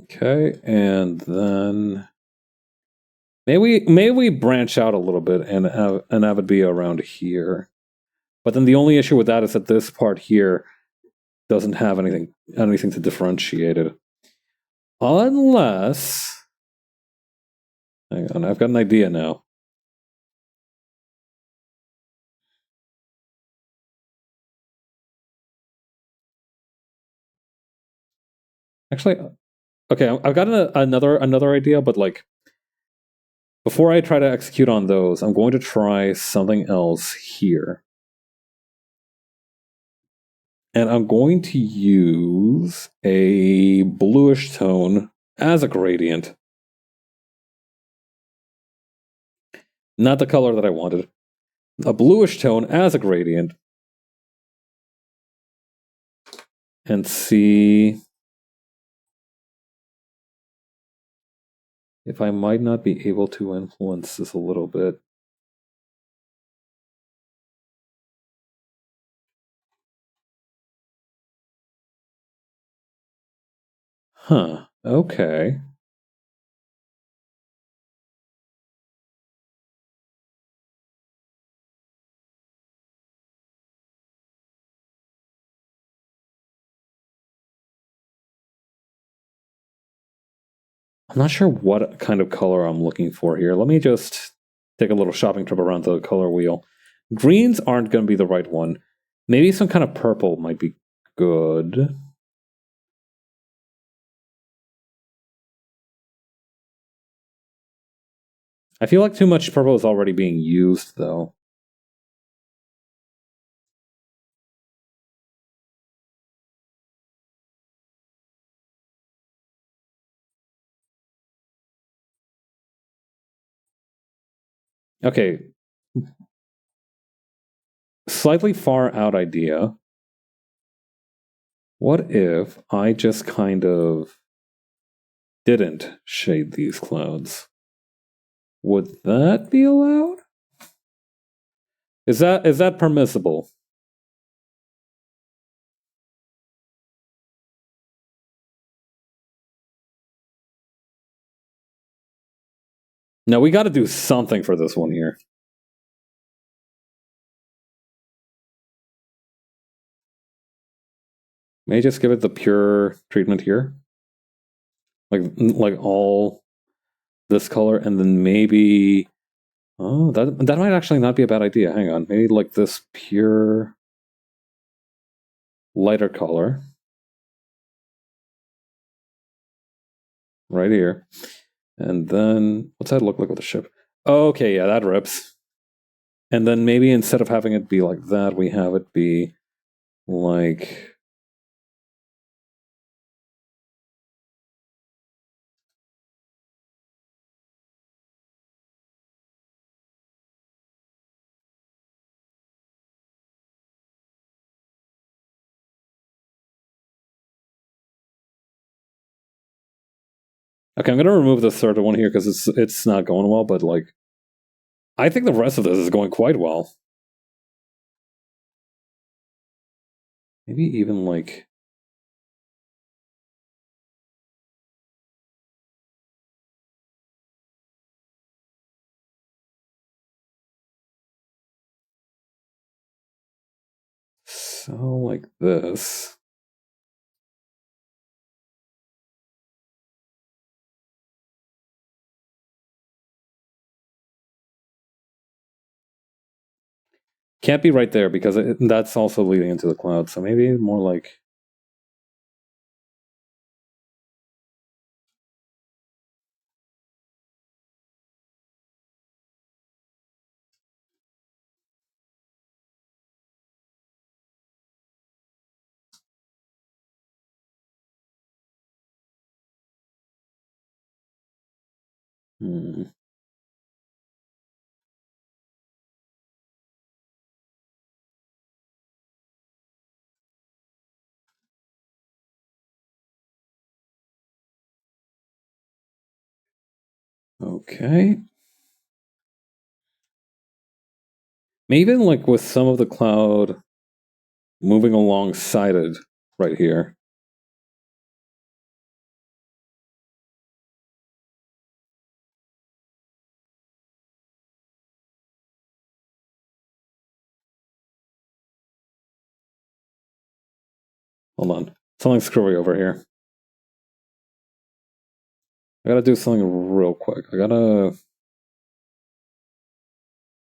Okay, and then maybe we branch out a little bit and have it be around here. But then the only issue with that is that this part here doesn't have anything to differentiate it. Unless... Hang on, I've got an idea now. Actually, okay, I've got another idea, but like before I try to execute on those, I'm going to try something else here. And I'm going to use a bluish tone as a gradient. Not the color that I wanted. A bluish tone as a gradient. And see if I might not be able to influence this a little bit. Huh, okay. I'm not sure what kind of color I'm looking for here. Let me just take a little shopping trip around the color wheel. Greens aren't going to be the right one. Maybe some kind of purple might be good. I feel like too much purple is already being used, though. Okay. Slightly far out idea. What if I just kind of didn't shade these clouds? Would that be allowed? Is that permissible? No, we got to do something for this one here. May I just give it the pure treatment here? Like all this color, and then maybe... Oh, that might actually not be a bad idea. Hang on. Maybe like this pure lighter color. Right here. And then, what's that look like with the ship? Okay, yeah, that rips. And then maybe instead of having it be like that, we have it be like... Okay, I'm gonna remove the third one here because it's not going well, but like... I think the rest of this is going quite well. Maybe even like... So, like this. Can't be right there because that's also leading into the cloud. So maybe more like... Hmm. Okay. Maybe like with some of the cloud moving alongside it right here. Hold on. Something's screwy over here. I gotta do something real quick. I gotta...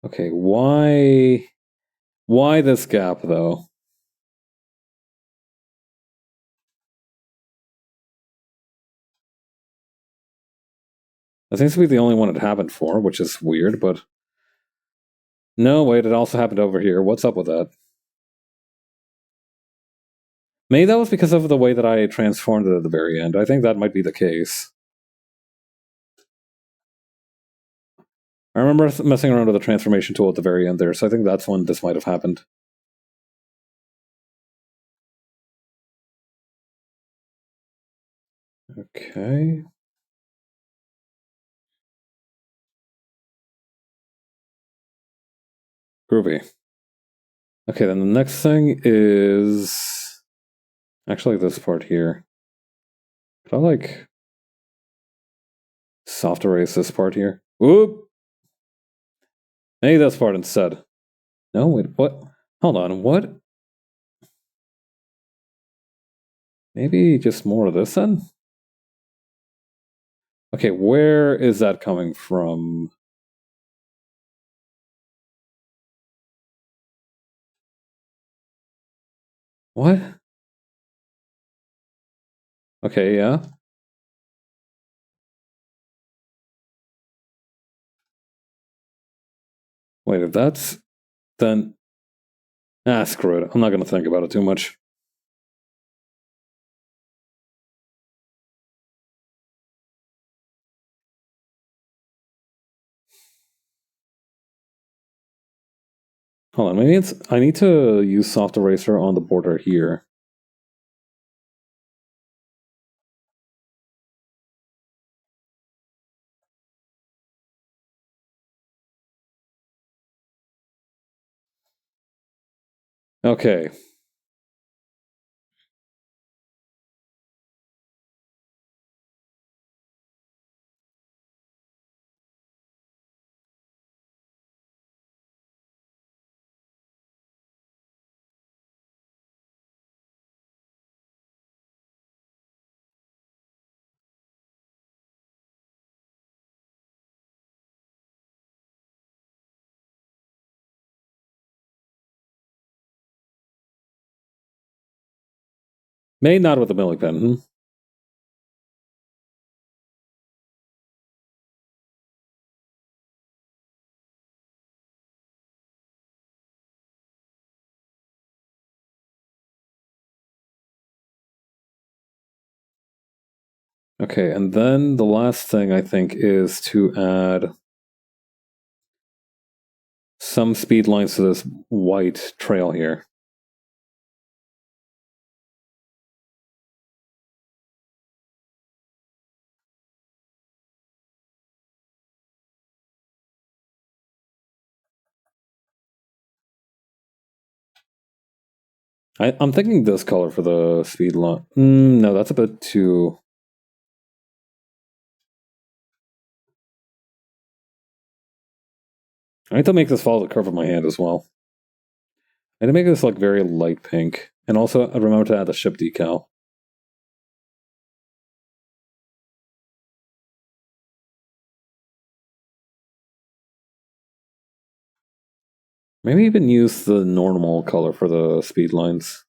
Okay, why... Why this gap, though? That seems to be the only one it happened for, which is weird, but... No, wait, it also happened over here. What's up with that? Maybe that was because of the way that I transformed it at the very end. I think that might be the case. I remember messing around with the transformation tool at the very end there, so I think that's when this might have happened. Okay. Groovy. Okay, then the next thing is... Actually, this part here. Could I, like... soft erase this part here? Whoop! Maybe this part instead. No, wait, what? Hold on, what? Maybe just more of this then? Okay, where is that coming from? What? Okay, yeah. Wait, if that's then screw it. I'm not gonna think about it too much. Hold on, maybe it's I need to use soft eraser on the border here. Okay. Maybe not with the milling pen. Okay, and then the last thing I think is to add some speed lines to this white trail here. I'm thinking this color for the speed line. No, that's a bit too. I need to make this follow the curve of my hand as well. I need to make this like very light pink, and also remember to add the ship decal. Maybe even use the normal color for the speed lines.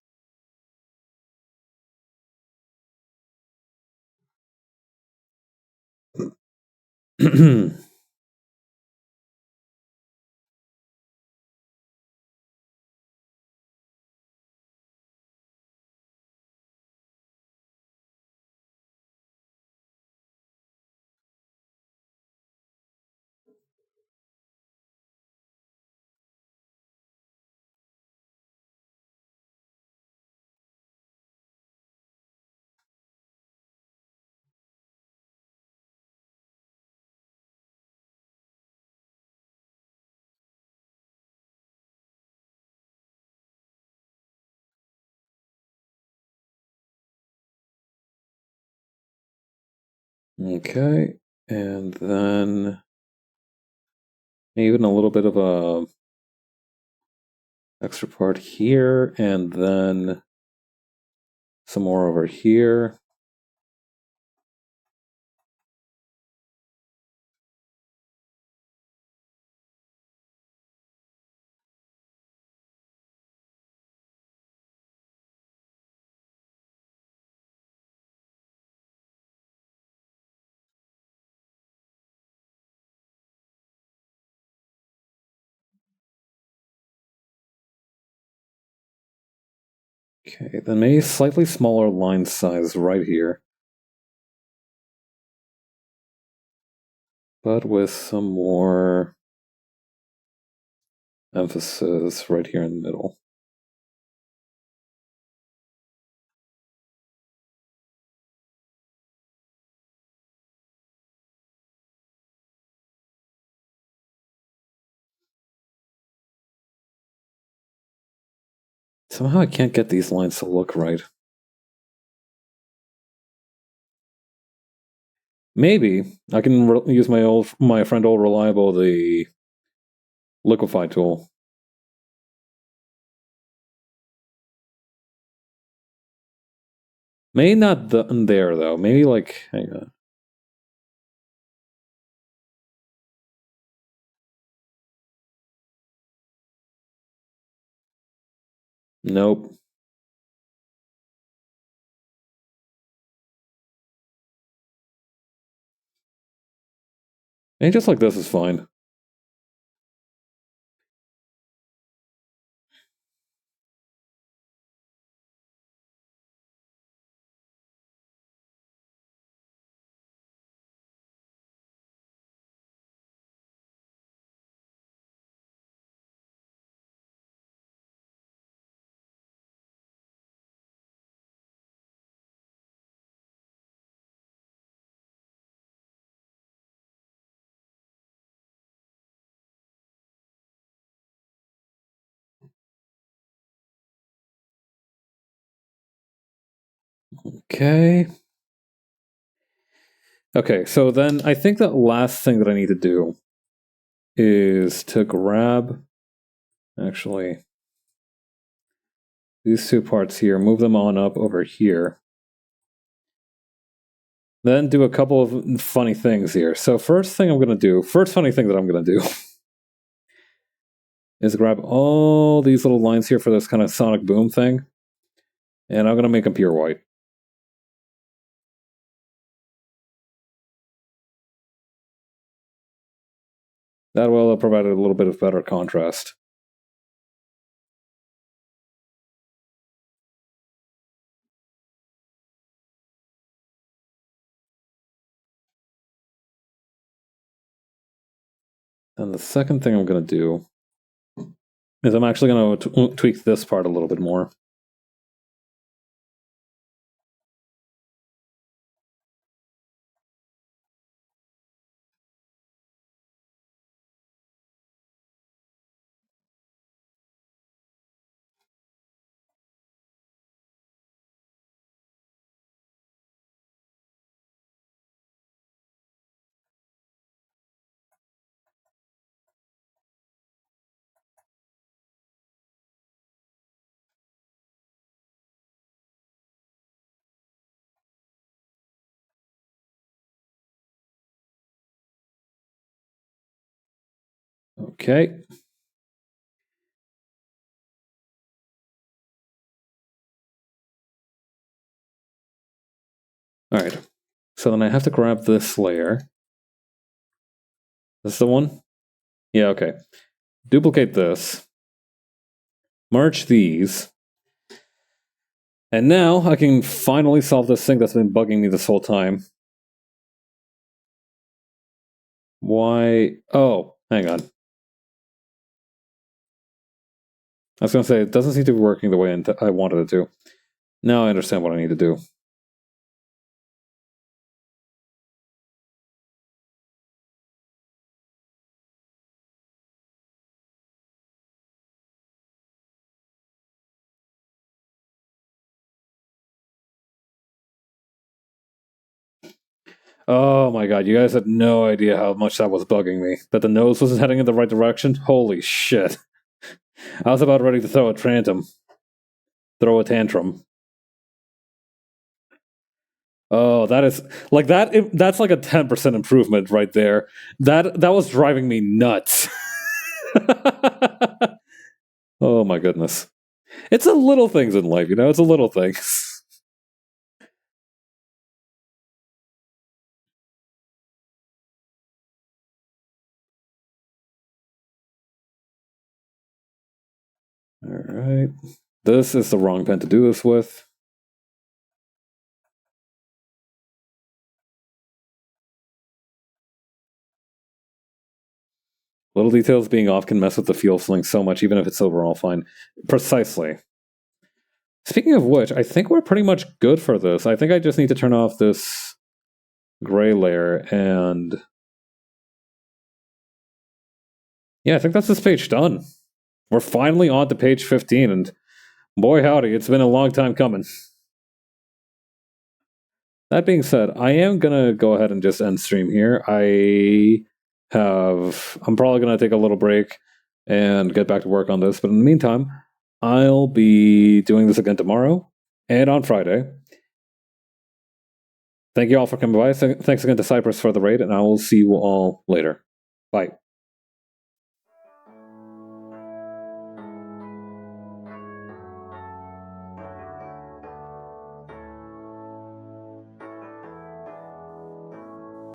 Okay, and then even a little bit of a extra part here, and then some more over here. Okay, then maybe slightly smaller line size right here. But with some more emphasis right here in the middle. Somehow I can't get these lines to look right. Maybe I can use my friend old reliable, the liquefy tool. Maybe not there though. Maybe like hang on. Nope. And just like this is fine. Okay. Okay, so then I think the last thing that I need to do is to grab, actually, these two parts here, move them on up over here. Then do a couple of funny things here. So first funny thing that I'm going to do is grab all these little lines here for this kind of sonic boom thing. And I'm going to make them pure white. That will provide a little bit of better contrast. And the second thing I'm going to do is I'm actually going to tweak this part a little bit more. Okay. All right. So then I have to grab this layer. This is the one? Yeah, okay. Duplicate this. Merge these. And now I can finally solve this thing that's been bugging me this whole time. Why? Oh, hang on. I was going to say, it doesn't seem to be working the way I wanted it to. Now I understand what I need to do. Oh my god, you guys had no idea how much that was bugging me. That the nose wasn't heading in the right direction? Holy shit. I was about ready to throw a tantrum. Oh, that is like that. That's like a 10% improvement right there. That was driving me nuts. Oh my goodness. It's the little things in life, it's the little things. Alright. This is the wrong pen to do this with. Little details being off can mess with the feel sling so much, even if it's overall fine. Precisely. Speaking of which, I think we're pretty much good for this. I think I just need to turn off this gray layer and... yeah, I think that's this page done. We're finally on to page 15, and boy howdy, it's been a long time coming. That being said, I am gonna go ahead and just end stream here. I'm probably gonna take a little break and get back to work on this, but in the meantime, I'll be doing this again tomorrow and on Friday. Thank you all for coming by. Thanks again to Cypress for the raid, and I will see you all later. Bye.